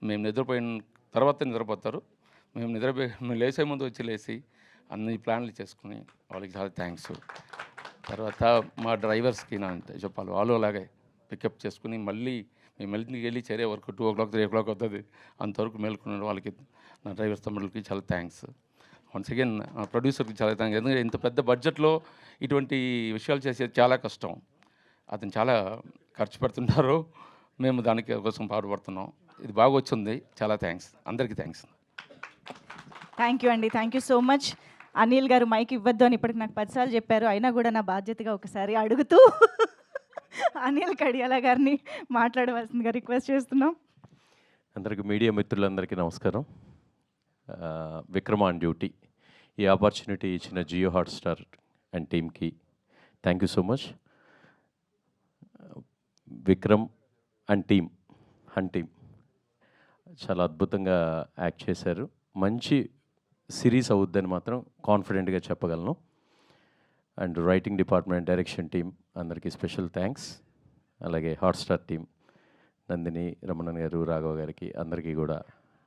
మేము నిద్రపోయిన తర్వాత నిద్రపోతారు. మేము లేచే ముందు లేచి అన్ని ప్లాన్లు చేసుకుని వాళ్ళకి చాలా థ్యాంక్స్. తర్వాత మా డ్రైవర్స్కి నా చెప్పాలి, వాళ్ళు అలాగే పికప్ చేసుకుని మళ్ళీ మేము వెళ్ళి చేరే వరకు 2 o'clock 3 o'clock అవుతుంది, అంతవరకు మేలుకున్నాడు. వాళ్ళకి నా డ్రైవర్స్ తమ్ముళ్ళకి చాలా థ్యాంక్స్. వన్స్ అగైన్ ప్రొడ్యూసర్కి చాలా థ్యాంక్స్. ఎందుకంటే ఇంత పెద్ద బడ్జెట్లో ఇటువంటి విషయాలు చేసేది చాలా కష్టం. అతను చాలా ఖర్చు పెడుతుంటారో మేము దానికి కోసం పాటుపడుతున్నాం. ఇది బాగా వచ్చింది. చాలా థ్యాంక్స్, అందరికీ థ్యాంక్స్. థ్యాంక్ యూ అండి, thank you so much. Anil గారు మైక్ ఇవ్వద్దు అని ఇప్పటికి నాకు 10 సార్లు చెప్పారు, అయినా కూడా నా బాధ్యతగా ఒకసారి అడుగుతూ అనిల్ కడియాల గారిని మాట్లాడవలసిందిగా రిక్వెస్ట్ చేస్తున్నాం. అందరికీ మీడియా మిత్రులందరికీ నమస్కారం. విక్రమ్ ఆన్ డ్యూటీ ఈ ఆపర్చునిటీ ఇచ్చిన జియో హాట్స్టార్ అండ్ టీమ్కి thank you so much. Vikram and team చాలా అద్భుతంగా యాక్ట్ చేశారు. మంచి సిరీస్ అవుద్దని మాత్రం కాన్ఫిడెంట్గా చెప్పగలను. And writing department, direction team అందరికీ స్పెషల్ థ్యాంక్స్. అలాగే హాట్స్టార్ టీం నందిని, రమణన్ గారు, రాఘవ గారికి అందరికీ కూడా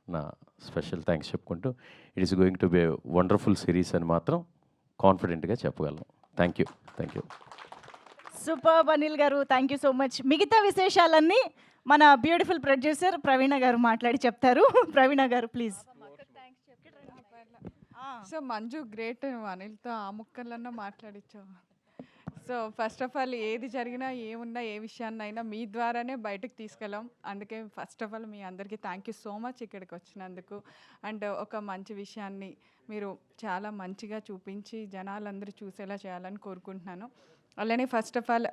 నా స్పెషల్ థ్యాంక్స్ చెప్పుకుంటూ it is going to be wonderful series అని మాత్రం కాన్ఫిడెంట్గా చెప్పగలను. Thank you. సూపర్ అనిల్ గారు, థ్యాంక్ యూ సో మచ్. మిగతా విశేషాలన్నీ మన బ్యూటిఫుల్ ప్రొడ్యూసర్ ప్రవీణ గారు మాట్లాడి చెప్తారు. ప్రవీణ గారు ప్లీజ్. సో మంజు గ్రేట్, అనిల్తో ఆ ముక్కలన్నా మాట్లాడించావు. సో ఫస్ట్ ఆఫ్ ఆల్ ఏది జరిగినా ఏమున్నా ఏ విషయాన్నైనా మీ ద్వారానే బయటకు తీసుకెళ్ళాం. అందుకే ఫస్ట్ ఆఫ్ ఆల్ మీ అందరికీ థ్యాంక్ యూ సో మచ్ ఇక్కడికి వచ్చినందుకు. అండ్ ఒక మంచి విషయాన్ని మీరు చాలా మంచిగా చూపించి జనాలందరూ చూసేలా చేయాలని కోరుకుంటున్నాను. అలానే ఫస్ట్ ఆఫ్ ఆల్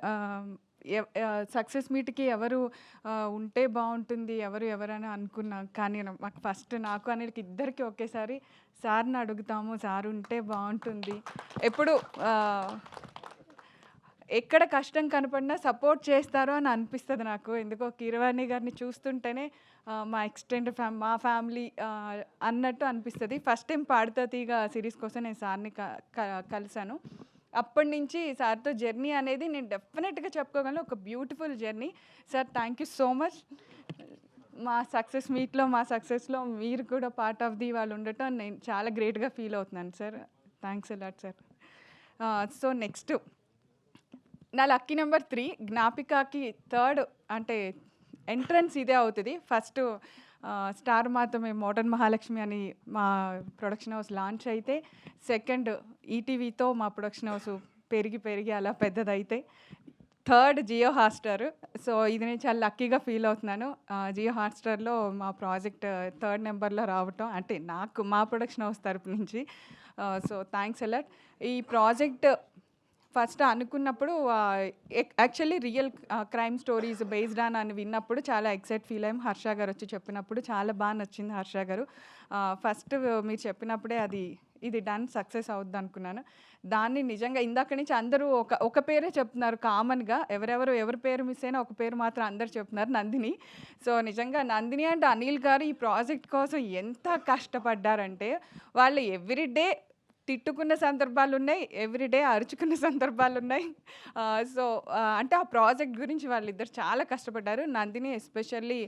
సక్సెస్ మీట్కి ఎవరు ఉంటే బాగుంటుంది, ఎవరైనా అనుకున్నా, కానీ మాకు ఫస్ట్ నాకు అనిల్కి ఇద్దరికి ఒకేసారి సార్ని అడుగుతాము, సార్ ఉంటే బాగుంటుంది. ఎప్పుడు ఎక్కడ కష్టం కనపడినా సపోర్ట్ చేస్తారో అని అనిపిస్తుంది నాకు. ఎందుకో కీరవాణి గారిని చూస్తుంటేనే మా ఎక్స్టెండెడ్ మా ఫ్యామిలీ అన్నట్టు అనిపిస్తుంది. ఫస్ట్ టైం పాడుతా తీగ సిరీస్ కోసం నేను సార్ని కలిశాను. అప్పటి నుంచి సార్తో జర్నీ అనేది నేను డెఫినెట్గా చెప్పుకోగలను, ఒక beautiful journey. Sir thank you so much. మా సక్సెస్ మీట్లో, మా సక్సెస్లో మీరు కూడా పార్ట్ ఆఫ్ ది వాళ్ళు ఉండటం నేను చాలా గ్రేట్గా ఫీల్ అవుతున్నాను sir. Thanks a lot sir. So next నా లక్కీ నెంబర్ 3 జ్ఞాపికకి థర్డ్ అంటే ఎంట్రన్స్ ఇదే అవుతుంది. ఫస్ట్ స్టార్ మాత్రమే మోడర్న్ మహాలక్ష్మి అని మా ప్రొడక్షన్ హౌస్ లాంచ్ అయితే, సెకండ్ ఈటీవీతో మా ప్రొడక్షన్ హౌస్ పెరిగి అలా పెద్దదైతే, థర్డ్ జియో హాట్స్టార్. సో ఇది నేను చాలా లక్కీగా ఫీల్ అవుతున్నాను. జియో హాట్స్టార్లో మా ప్రాజెక్ట్ థర్డ్ నెంబర్లో రావటం అంటే నాకు మా ప్రొడక్షన్ హౌస్ తరపు నుంచి. So thanks a lot. ఈ ప్రాజెక్ట్ ఫస్ట్ అనుకున్నప్పుడు actually real crime stories based అని విన్నప్పుడు చాలా ఎక్సైట్ ఫీల్ అయ్యాం. హర్ష గారు వచ్చి చెప్పినప్పుడు చాలా బాగా నచ్చింది హర్ష గారు. ఫస్ట్ మీరు చెప్పినప్పుడే ఇది డన్ సక్సెస్ అవుద్ది అనుకున్నాను. దాన్ని నిజంగా ఇందాక నుంచి అందరూ ఒక పేరే చెప్తున్నారు కామన్గా. ఎవరి పేరు మిస్ అయినా ఒక పేరు మాత్రం అందరు చెప్తున్నారు, నందిని. సో నిజంగా నందిని అండ్ అనిల్ గారు ఈ ప్రాజెక్ట్ కోసం ఎంత కష్టపడ్డారంటే, వాళ్ళు ఎవ్రీడే తిట్టుకున్న సందర్భాలు ఉన్నాయి, ఎవ్రీడే అరుచుకున్న సందర్భాలు ఉన్నాయి. సో అంటే ఆ ప్రాజెక్ట్ గురించి వాళ్ళిద్దరు చాలా కష్టపడ్డారు. నందిని ఎస్పెషల్లీ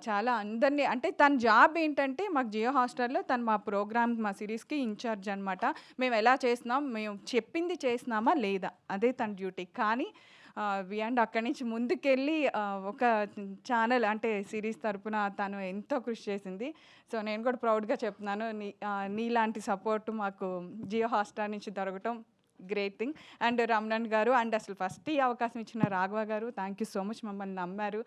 చాలా అందరినీ అంటే తన జాబ్ ఏంటంటే మాకు జియో హాట్స్టార్లో తను మా ప్రోగ్రామ్ మా సిరీస్కి ఇన్ఛార్జ్ అనమాట. మేము ఎలా చేస్తున్నాం, మేము చెప్పింది చేస్తున్నామా లేదా, అదే తన డ్యూటీ. కానీ అండ్ అక్కడి నుంచి ముందుకెళ్ళి ఒక ఛానల్ అంటే సిరీస్ తరపున తను ఎంతో కృషి చేసింది. సో నేను కూడా ప్రౌడ్గా చెప్తున్నాను, నీలాంటి సపోర్ట్ మాకు జియో హాట్స్టార్ నుంచి దొరకటం గ్రేట్ థింగ్. అండ్ రమణన్ గారు అండ్ అసలు ఫస్ట్ ఈ అవకాశం ఇచ్చిన రాఘవ గారు థ్యాంక్ యూ సో మచ్. మమ్మల్ని నమ్మారు,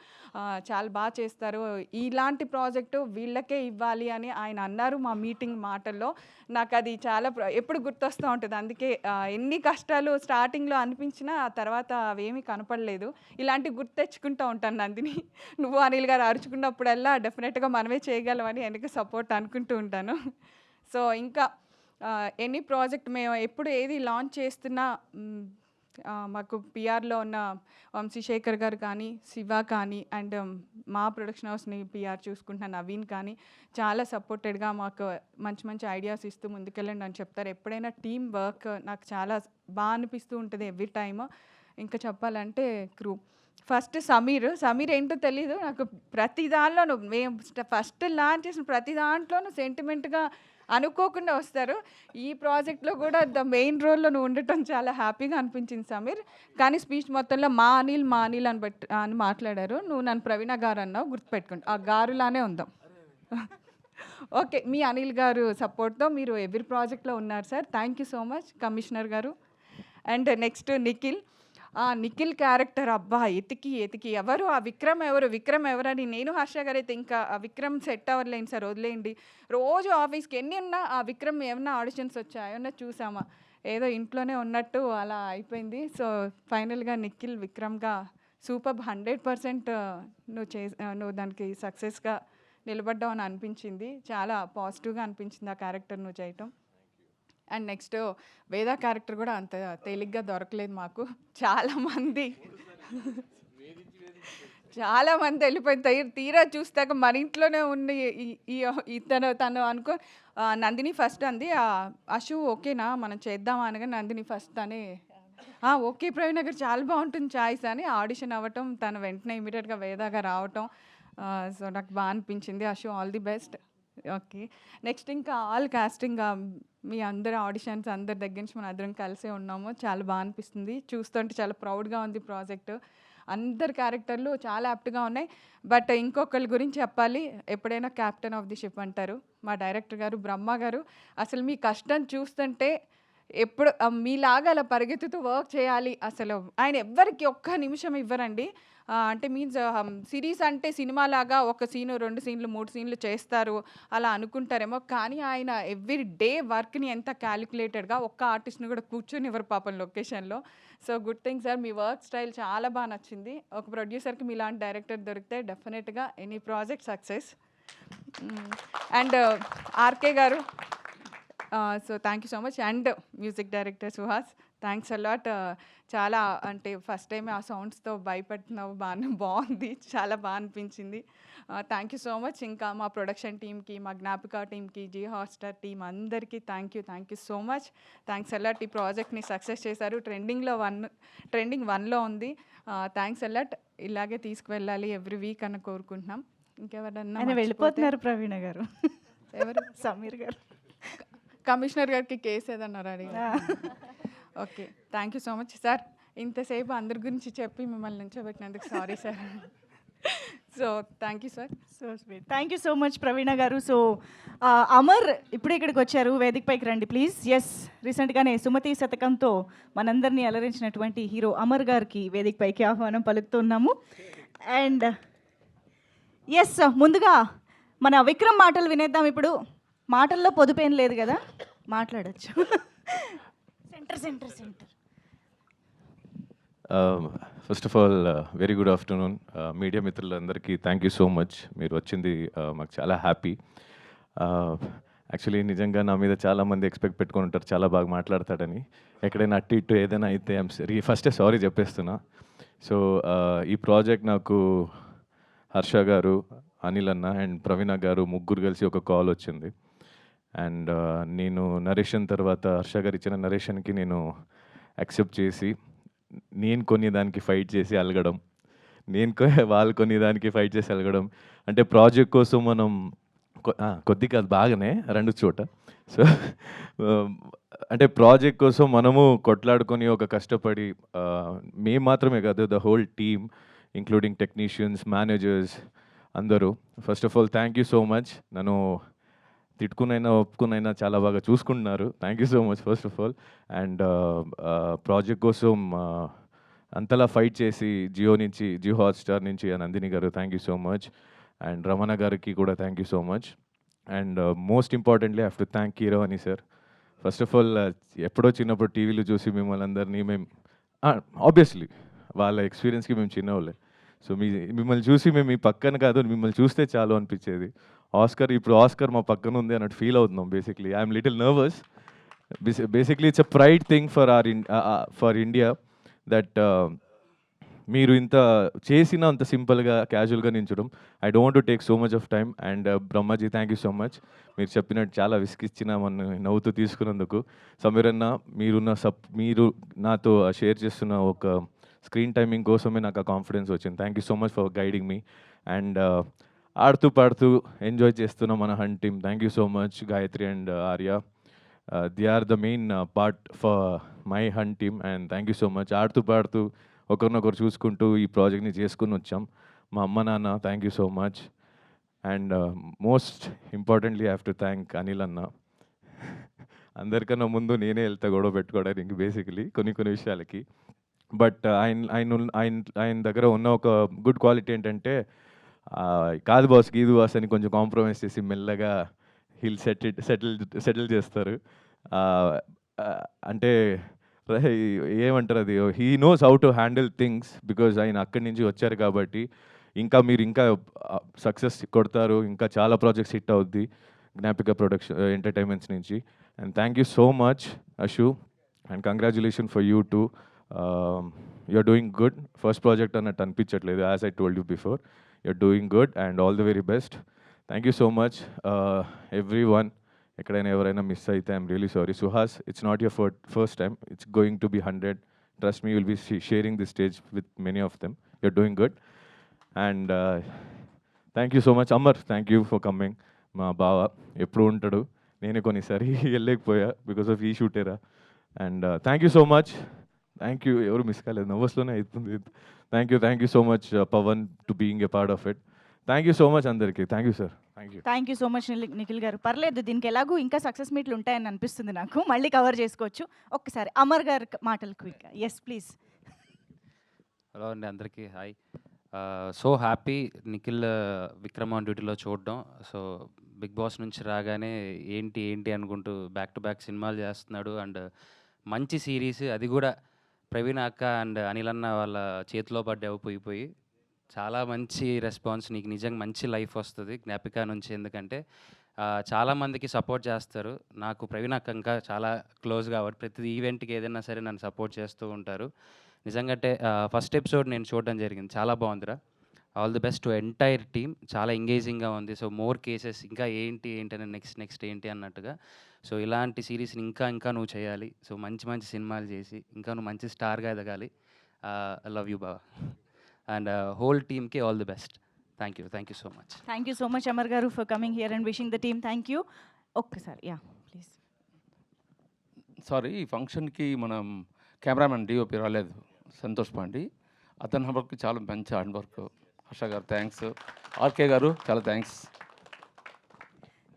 చాలా బాగా చేస్తారు, ఇలాంటి ప్రాజెక్టు వీళ్ళకే ఇవ్వాలి అని ఆయన అన్నారు మా మీటింగ్ మాటల్లో. నాకు అది చాలా ఎప్పుడు గుర్తొస్తూ ఉంటుంది. అందుకే ఎన్ని కష్టాలు స్టార్టింగ్లో అనిపించినా ఆ తర్వాత అవేమీ కనపడలేదు. ఇలాంటివి గుర్తు తెచ్చుకుంటూ ఉంటాను నందిని. నువ్వు అనిల్ గారు అరుచుకున్నప్పుడల్లా డెఫినెట్గా మనమే చేయగలమని వెనక సపోర్ట్ అనుకుంటూ ఉంటాను. సో ఇంకా ఎనీ ప్రాజెక్ట్ మేము ఎప్పుడు ఏది లాంచ్ చేస్తున్నా మాకు పిఆర్లో ఉన్న వంశీశేఖర్ గారు కానీ, శివ కానీ, అండ్ మా ప్రొడక్షన్ హౌస్ని పిఆర్ చూసుకుంటున్న నవీన్ కానీ చాలా సపోర్టెడ్గా మాకు మంచి మంచి ఐడియాస్ ఇస్తూ ముందుకెళ్ళండి అని చెప్తారు. ఎప్పుడైనా టీమ్ వర్క్ నాకు చాలా బాగా అనిపిస్తూ ఉంటుంది ఎవ్రీ టైమ్. ఇంకా చెప్పాలంటే క్రూ ఫస్ట్ సమీర్ ఏంటో తెలీదు నాకు, ప్రతి దానిలోనూ మేము ఫస్ట్ లాంచ్ చేసిన ప్రతి దాంట్లోనూ సెంటిమెంట్గా అనుకోకుండా వస్తారు. ఈ ప్రాజెక్ట్లో కూడా ద మెయిన్ రోల్లో నువ్వు ఉండటం చాలా హ్యాపీగా అనిపించింది సమీర్. కానీ స్పీచ్ మొత్తంలో మా అనిల్ అని మాట్లాడారు. నువ్వు నన్ను ప్రవీణ గారు అన్నావు, గుర్తుపెట్టుకోండి, ఆ గారులానే ఉందాం. ఓకే, మీ అనిల్ గారు సపోర్ట్తో మీరు ఎవ్రీ ప్రాజెక్ట్లో ఉన్నారు sir. Thank you so much commissioner గారు. అండ్ నెక్స్ట్ నిఖిల్, ఆ నిఖిల్ క్యారెక్టర్ అబ్బా! ఎతికి ఎవరు ఆ విక్రమ్ ఎవరని నేను హర్ష గారైతే ఇంకా ఆ విక్రమ్ సెట్ అవ్వలేను సార్ వదిలేయండి. రోజు ఆఫీస్‌కి ఎన్ని ఉన్నా ఆ విక్రమ్ ఏమన్నా ఆడిషన్స్ వచ్చాయా? ఏమన్నా చూసామా? ఏదో ఇంట్లోనే ఉన్నట్టు అలా అయిపోయింది. సో, ఫైనల్‌గా నిఖిల్ విక్రమ్‌గా సూపర్బ్ 100% నువ్వు దానికి సక్సెస్‌గా నిలబడ్డావు అని అనిపించింది. చాలా పాజిటివ్‌గా అనిపించింది ఆ క్యారెక్టర్ నువ్వు చేయటం. అండ్ నెక్స్ట్ వేద క్యారెక్టర్ కూడా అంత తేలిగ్గా దొరకలేదు మాకు. చాలామంది వెళ్ళిపోయింది. తీరా చూస్తాక మన ఇంట్లోనే ఉన్న ఈ ఈ ఈ తను అనుకో నందిని ఫస్ట్ అంది. అశు ఓకేనా మనం చేద్దామా అనగా నందిని ఫస్ట్ తనే ఓకే ప్రవీణ్ గారు చాలా బాగుంటుంది చాయిస్ అని ఆడిషన్ అవ్వటం, తను వెంటనే ఇమీడియట్గా వేదాగా రావటం. సో నాకు బాగా అనిపించింది. Ashu all the best. Okay. Next ఇంకా ఆల్ కాస్టింగ్ మీ అందరి ఆడిషన్స్ అందరి దగ్గర నుంచి మనం అందరం కలిసే ఉన్నాము. చాలా బాగా అనిపిస్తుంది. చూస్తుంటే చాలా ప్రౌడ్‌గా ఉంది ప్రాజెక్ట్. అందరి క్యారెక్టర్లు చాలా యాప్ట్‌గా ఉన్నాయి. బట్ ఇంకొకళ్ళ గురించి చెప్పాలి. ఎప్పుడైనా క్యాప్టెన్ ఆఫ్ ది షిప్ అంటారు. మా డైరెక్టర్ గారు బ్రహ్మ గారు. అసలు మీ కష్టం చూస్తుంటే ఎప్పుడు మీలాగా అలా పరిగెత్తుతూ వర్క్ చేయాలి అసలు ఆయన ఎవ్వరికి ఒక్క నిమిషం ఇవ్వరండి. అంటే మీన్స్ సిరీస్ అంటే సినిమాలాగా ఒక సీను 2 సీన్లు 3 సీన్లు చేస్తారు అలా అనుకుంటారేమో, కానీ ఆయన ఎవ్రీ డే వర్క్ని ఎంత క్యాలిక్యులేటెడ్గా ఒక్క ఆర్టిస్ట్ని కూడా కూర్చొని ఇవ్వరు పాపం లొకేషన్లో. సో గుడ్ థింగ్ సార్, మీ వర్క్ స్టైల్ చాలా బాగా నచ్చింది. ఒక ప్రొడ్యూసర్కి మీలాంటి డైరెక్టర్ దొరికితే డెఫినెట్గా any project success. And RK garu, so thank you so much. And music director Suhas, thanks a lot. చాలా అంటే ఫస్ట్ టైం ఆ సౌండ్స్తో భయపడుతున్నావు, బాగుంది, చాలా బాగా అనిపించింది. Thank you so much. ఇంకా మా ప్రొడక్షన్ టీమ్కి, మా జ్ఞాపిక టీమ్కి, జీ హాట్‌స్టార్ టీమ్ అందరికీ thank you so much. Thanks a lot. ఈ ప్రాజెక్ట్ని సక్సెస్ చేశారు. ట్రెండింగ్ 1లో ఉంది. Thanks a lot. ఇలాగే తీసుకువెళ్ళాలి ఎవ్రీ వీక్ అని కోరుకుంటున్నాం. ఇంకెవరన్నా ఆయన వెళ్ళిపోతున్నారు ప్రవీణ గారు. ఎవరు? సమీర్ గారు. కమిషనర్ గారికి కేసు ఏదన్నా ready. Okay, thank you so much sir. ఇంతసేపు అందరి గురించి చెప్పి మిమ్మల్ని నుంచోబెట్టినందుకు sorry sir. So thank you sir. So sweet. Thank you so much Praveena garu. So Amar ఇప్పుడే ఇక్కడికి వచ్చారు, వేదిక పైకి రండి ప్లీజ్. ఎస్, రీసెంట్గానే సుమతి శతకంతో మనందరినీ అలరించినటువంటి హీరో అమర్ గారికి వేదిక పైకి ఆహ్వానం పలుకుతున్నాము. అండ్ ఎస్, ముందుగా మన విక్రమ్ మాటలు వినేద్దాం. ఇప్పుడు మాటల్లో పొదుపేం లేదు కదా, మాట్లాడచ్చు. Centre. First of all very good afternoon. Media మిత్రులందరికీ థ్యాంక్ యూ సో మచ్. మీరు వచ్చింది మాకు చాలా హ్యాపీ. యాక్చువల్లీ నిజంగా నా మీద చాలామంది ఎక్స్పెక్ట్ పెట్టుకొని ఉంటారు చాలా బాగా మాట్లాడతాడని. ఎక్కడైనా అటు ఇటు ఏదైనా అయితే ఫస్టే సారీ చెప్పేస్తున్నా. సో ఈ ప్రాజెక్ట్ నాకు హర్ష గారు, అనిల్ అన్న అండ్ ప్రవీణ గారు ముగ్గురు కలిసి ఒక కాల్ వచ్చింది. అండ్ నేను నరేషన్ తర్వాత హర్ష గారు ఇచ్చిన నరేషన్కి నేను యాక్సెప్ట్ చేసి నేను కొన్ని దానికి ఫైట్ చేసి అలగడం, వాళ్ళు కొన్ని దానికి ఫైట్ చేసి అలగడం. అంటే ప్రాజెక్ట్ కోసం మనం కొద్దిగా అది బాగానే 2 చోట. సో అంటే ప్రాజెక్ట్ కోసం మనము కొట్లాడుకొని ఒక కష్టపడి మేము మాత్రమే కాదు, the whole team including technicians, managers అందరూ. First of all thank you so much. నన్ను తిట్టుకునైనా ఒప్పుకునైనా చాలా బాగా చూసుకుంటున్నారు. Thank you so much first of all. And project కోసం అంతలా ఫైట్ చేసి జియో హాట్‌స్టార్ నుంచి Nandini garu thank you so much. And Ramana గారికి కూడా thank you so much. And most importantly I have to thank Keeravani sir. First of all ఎప్పుడో చిన్నప్పుడు టీవీలో చూసి మిమ్మల్ని అందరినీ మేము ఆబ్వియస్లీ వాళ్ళ ఎక్స్పీరియన్స్కి మేము చిన్నవాళ్ళే. సో మిమ్మల్ని చూసి మేము మీ పక్కన కాదు, మిమ్మల్ని చూస్తే చాలు అనిపించేది. ఇప్పుడు ఆస్కర్ మా పక్కన ఉంది అన్నట్టు ఫీల్ అవుతున్నాం. Basically I'm little nervous. Basically it's a pride thing for India that మీరు ఇంత చేసిన అంత సింపుల్గా క్యాజువల్గా నించడం. I don't to take so much of time. And Brahmaji thank you so much. మీరు చెప్పినట్టు చాలా విసిగిచ్చిన మన నవ్వుతూ తీసుకున్నందుకు. సమీర్ అన్న, మీరు నాతో షేర్ చేస్తున్న ఒక స్క్రీన్ టైమింగ్ కోసమే నాకు ఆ కాన్ఫిడెన్స్ వచ్చింది. Thank you so much for guiding me. And ఆడుతూ పాడుతూ ఎంజాయ్ చేస్తున్న మన hunt team, thank you so much. Gayatri and Arya, they are the main part for my hunt team. And thank you so much. ఆడుతూ పాడుతూ ఒకరినొకరు చూసుకుంటూ ఈ ప్రాజెక్ట్ని చేసుకుని వచ్చాం. మా అమ్మ నాన్న thank you so much. And most importantly I have to thank Anil అన్న. అందరికన్నా ముందు నేనే వెళ్తా గొడవ పెట్టుకోవడానికి బేసికలీ కొన్ని విషయాలకి. బట్ ఆయన దగ్గర ఉన్న ఒక గుడ్ క్వాలిటీ ఏంటంటే కాదు బాస్ గీదు బాస్ అని కొంచెం కాంప్రమైజ్ చేసి మెల్లగా హీల్ సెటిల్ చేస్తారు. అంటే ఏమంటారు అది, he knows how to handle things because ఆయన అక్కడి నుంచి వచ్చారు కాబట్టి. మీరు ఇంకా సక్సెస్ కొడతారు, ఇంకా చాలా ప్రాజెక్ట్స్ హిట్ అవుద్ది జ్ఞాపిక ప్రొడక్షన్ ఎంటర్టైన్మెంట్స్ నుంచి. And thank you so much Ashu, and congratulation for you too. You're doing good. First project అన్నట్టు అనిపించట్లేదు, as I told you before. You're doing good and all the very best. Thank you so much everyone. ఎక్కడైనా ఎవరైనా మిస్ అయితే I'm really sorry. Suhas, it's not your first time, it's going to be 100. Trust me, will be sharing the stage with many of them. You're doing good. And thank you so much Amar, thank you for coming. మా బావ ఎప్పుడు ఉంటాడు, నేనే కొన్నిసారి వెళ్ళలేకపోయా బికాస్ ఆఫ్ ఈ షూటేరా. And thank you so much. Thank you, ఎవరు మిస్ కాలేదు, నర్వస్లోనే అవుతుంది. Thank you so much Pavan to being a part of it. Thank you so much అందరికీ. Thank you sir. Thank you so much Nikhil garu. పర్లేదు, దీనికి ఎలాగూ ఇంకా సక్సెస్ మీట్లు ఉంటాయని అనిపిస్తుంది నాకు, మళ్ళీ కవర్ చేసుకోవచ్చు. ఒక్కసారి అమర్ గారు మాటలు క్విక్. Yes please. హలో అండి, అందరికీ hi. So happy Nikhil Vikram on డ్యూటీలో చూడడం. సో బిగ్ బాస్ నుంచి రాగానే ఏంటి అనుకుంటూ బ్యాక్ టు బ్యాక్ సినిమాలు చేస్తున్నాడు. అండ్ మంచి సిరీస్, అది కూడా ప్రవీణ్ అక్క అండ్ అనిల్ అన్న వాళ్ళ చేతిలో పడ్డావు పోయి. చాలా మంచి రెస్పాన్స్, నీకు నిజంగా మంచి లైఫ్ వస్తుంది జ్ఞాపిక నుంచి. ఎందుకంటే చాలామందికి సపోర్ట్ చేస్తారు. నాకు ప్రవీణ్ అక్క ఇంకా చాలా క్లోజ్ కాబట్టి ప్రతి ఈవెంట్కి ఏదైనా సరే నన్ను సపోర్ట్ చేస్తూ ఉంటారు. నిజంగా ఫస్ట్ ఎపిసోడ్ నేను చూడడం జరిగింది, చాలా బాగుందిరా. All the best to entire team, చాలా ఎంగేజింగ్గా ఉంది. సో మోర్ కేసెస్, ఇంకా ఏంటి అని నెక్స్ట్ ఏంటి అన్నట్టుగా. సో ఇలాంటి సిరీస్ని ఇంకా నువ్వు చేయాలి. సో మంచి సినిమాలు చేసి ఇంకా నువ్వు మంచి స్టార్గా ఎదగాలి. ఐ లవ్ యూ బావ. అండ్ హోల్ టీమ్కి all the best. Thank you so much. Thank you so much Amar garu for coming here and wishing the team. Thank you. ఒక్కసారి యా ప్లీజ్. సారీ, ఈ ఫంక్షన్కి మనం కెమెరామెన్ డిఓపి రాలేదు, సంతోష్ పాండి. అతని వర్క్ చాలా మంచి హార్డ్ వర్క్. హర్ష గారు థ్యాంక్స్, ఆర్కే గారు చాలా థ్యాంక్స్.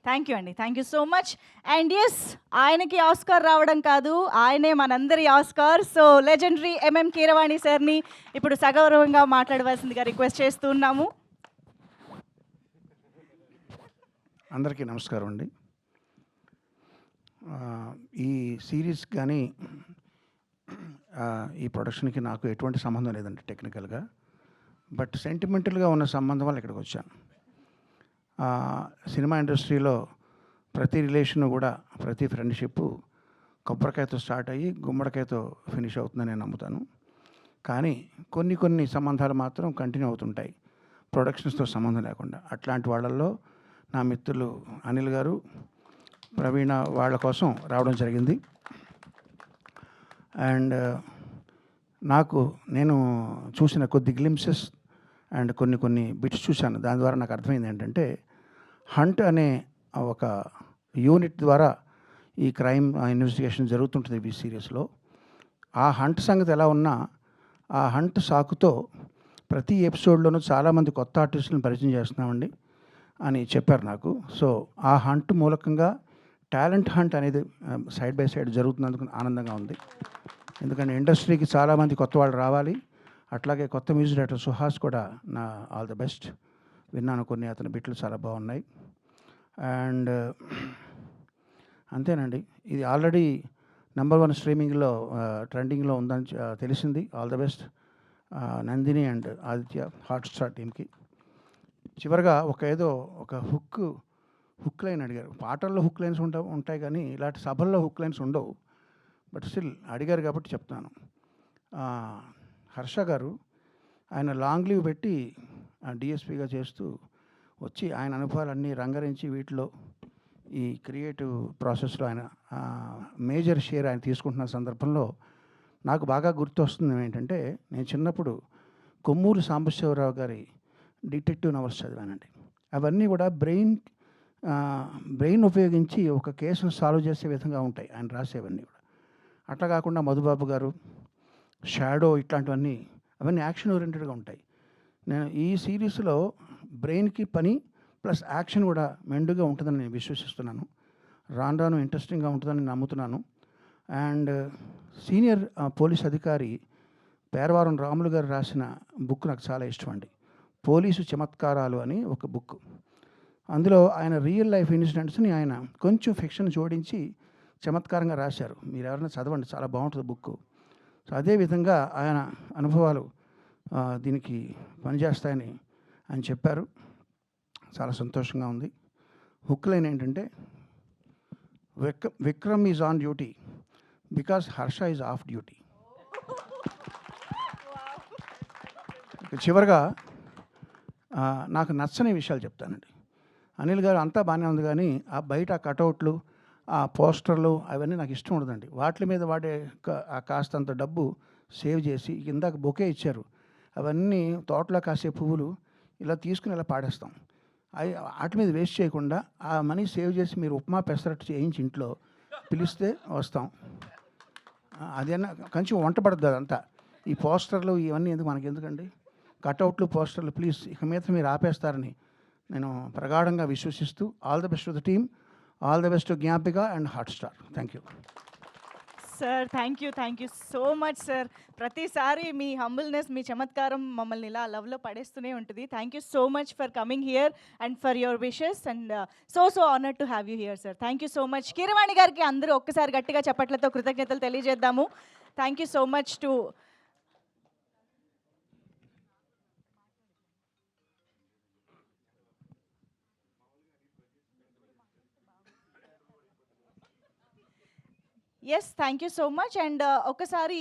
థ్యాంక్ యూ అండి, thank you so much. And yes, ఆయనకి ఆస్కార్ రావడం కాదు, ఆయనే మనందరి Oscar. So legendary MM Keeravani సార్ని ఇప్పుడు సగౌరవంగా మాట్లాడవలసిందిగా రిక్వెస్ట్ చేస్తున్నాము. అందరికీ నమస్కారం అండి. ఈ సిరీస్ కానీ ఈ ప్రొడక్షన్కి నాకు ఎటువంటి సంబంధం లేదండి టెక్నికల్గా. బట్ సెంటిమెంటల్గా ఉన్న సంబంధం వల్ల ఇక్కడికి వచ్చాను. సినిమా ఇండస్ట్రీలో ప్రతి రిలేషను కూడా, ప్రతి ఫ్రెండ్షిప్ కొబ్బరికాయతో స్టార్ట్ అయ్యి గుమ్మడికాయతో ఫినిష్ అవుతుందని నేను నమ్ముతాను. కానీ కొన్ని సంబంధాలు మాత్రం కంటిన్యూ అవుతుంటాయి ప్రొడక్షన్స్తో సంబంధం లేకుండా. అట్లాంటి వాళ్ళల్లో నా మిత్రులు అనిల్ గారు, ప్రవీణ వాళ్ళ కోసం రావడం జరిగింది. అండ్ నేను చూసిన కొద్ది గ్లింప్సెస్ అండ్ కొన్ని బిట్స్ చూశాను. దాని ద్వారా నాకు అర్థమైంది ఏంటంటే, హంట్ అనే ఒక యూనిట్ ద్వారా ఈ క్రైమ్ ఇన్వెస్టిగేషన్ జరుగుతుంటుంది ఈ సీరియస్లో. ఆ హంట్ సంగతి ఎలా ఉన్నా, ఆ హంట్ సాకుతో ప్రతి ఎపిసోడ్లోనూ చాలామంది కొత్త ఆర్టిస్టులను పరిచయం చేస్తున్నామండి అని చెప్పారు నాకు. సో ఆ హంట్ మూలకంగా టాలెంట్ హంట్ అనేది సైడ్ బై సైడ్ జరుగుతున్నందుకు ఆనందంగా ఉంది. ఎందుకంటే ఇండస్ట్రీకి చాలామంది కొత్త వాళ్ళు రావాలి. అట్లాగే కొత్త మ్యూజిక్ డైరెక్టర్ సుహాస్ కూడా నా ఆల్ ద బెస్ట్. విన్నాను కొన్ని అతని బిట్లు చాలా బాగున్నాయి. అండ్ అంతేనండి, ఇది ఆల్రెడీ #1 స్ట్రీమింగ్లో ట్రెండింగ్లో ఉందని తెలిసింది. All the best Nandini and Aditya Hotstar టీమ్కి. చివరిగా ఒక హుక్ లైన్ అడిగారు. పాటల్లో హుక్ లైన్స్ ఉంటాయి కానీ ఇలాంటి సభల్లో హుక్ లైన్స్ ఉండవు. బట్ స్టిల్ అడిగారు కాబట్టి చెప్తాను. హర్ష గారు ఆయన లాంగ్ లీవ్ పెట్టి డిఎస్పీగా చేస్తూ వచ్చి ఆయన అనుభవాలన్నీ రంగరించి వీటిలో ఈ క్రియేటివ్ ప్రాసెస్లో ఆయన మేజర్ షేర్ ఆయన తీసుకుంటున్న సందర్భంలో నాకు బాగా గుర్తొస్తుంది ఏంటంటే, నేను చిన్నప్పుడు కొమ్మూరు సాంబశివరావు గారి డిటెక్టివ్ నవల్స్ చదివానండి. అవన్నీ కూడా బ్రెయిన్ ఉపయోగించి ఒక కేసును సాల్వ్ చేసే విధంగా ఉంటాయి ఆయన రాసేవన్నీ కూడా. అట్లా కాకుండా మధుబాబు గారు, షాడో, ఇట్లాంటివన్నీ అవన్నీ యాక్షన్ ఓరియంటెడ్గా ఉంటాయి. నేను ఈ సిరీస్లో బ్రెయిన్కి పని ప్లస్ యాక్షన్ కూడా మెండుగా ఉంటుందని నేను విశ్వసిస్తున్నాను. రాను ఇంట్రెస్టింగ్గా ఉంటుందని నమ్ముతున్నాను. అండ్ సీనియర్ పోలీస్ అధికారి పేరవారం రాములు గారు రాసిన బుక్ నాకు చాలా ఇష్టం అండి. పోలీసు చమత్కారాలు అని ఒక బుక్. అందులో ఆయన రియల్ లైఫ్ ఇన్సిడెంట్స్ని ఆయన కొంచెం ఫిక్షన్ జోడించి చమత్కారంగా రాశారు. మీరు ఎవరైనా చదవండి, చాలా బాగుంటుంది బుక్. సో అదేవిధంగా ఆయన అనుభవాలు దీనికి పనిచేస్తాయని ఆయన చెప్పారు. చాలా సంతోషంగా ఉంది. హుక్ లైన్ ఏంటంటే, Vikram is on duty because Harsha is of duty. చివరిగా నాకు నచ్చని విషయాలు చెప్తానండి. అనిల్ గారు అంతా బాగానే ఉంది, కానీ ఆ బయట ఆ కటౌట్లు, ఆ పోస్టర్లు అవన్నీ నాకు ఇష్టం ఉండదండి. వాటి మీద వాడే ఆ కాస్తంత డబ్బు సేవ్ చేసి, ఇందాక బొకే ఇచ్చారు, అవన్నీ తోటలో కాసే పువ్వులు ఇలా తీసుకుని ఇలా పాడేస్తాం. అవి వాటి మీద వేస్ట్ చేయకుండా ఆ మనీ సేవ్ చేసి మీరు ఉప్మా పెసరట్టు చేయించి ఇంట్లో పిలిస్తే వస్తాం. అదేనా కొంచెం వంట పడుతుంది అదంతా. ఈ పోస్టర్లు ఇవన్నీ ఎందుకు మనకి ఎందుకండి? కటౌట్లు, పోస్టర్లు ప్లీజ్ ఇక మీద మీరు ఆపేస్తారని నేను ప్రగాఢంగా విశ్వసిస్తూ, all the best to the team, all the best to Gnapika and Hotstar. Thank you sir. Thank you so much sir. ప్రతిసారి మీ హంబుల్నెస్, మీ చమత్కారం మమ్మల్ని ఇలా లవ్లో పడేస్తూనే ఉంటుంది. Thank you so much for coming here and for your wishes and so honour to have you here sir. Thank you so much. Keeravani గారికి అందరూ ఒక్కసారి గట్టిగా చప్పట్లతో కృతజ్ఞతలు తెలియజేద్దాము. Thank you so much to S, thank you so much. And ఒకసారి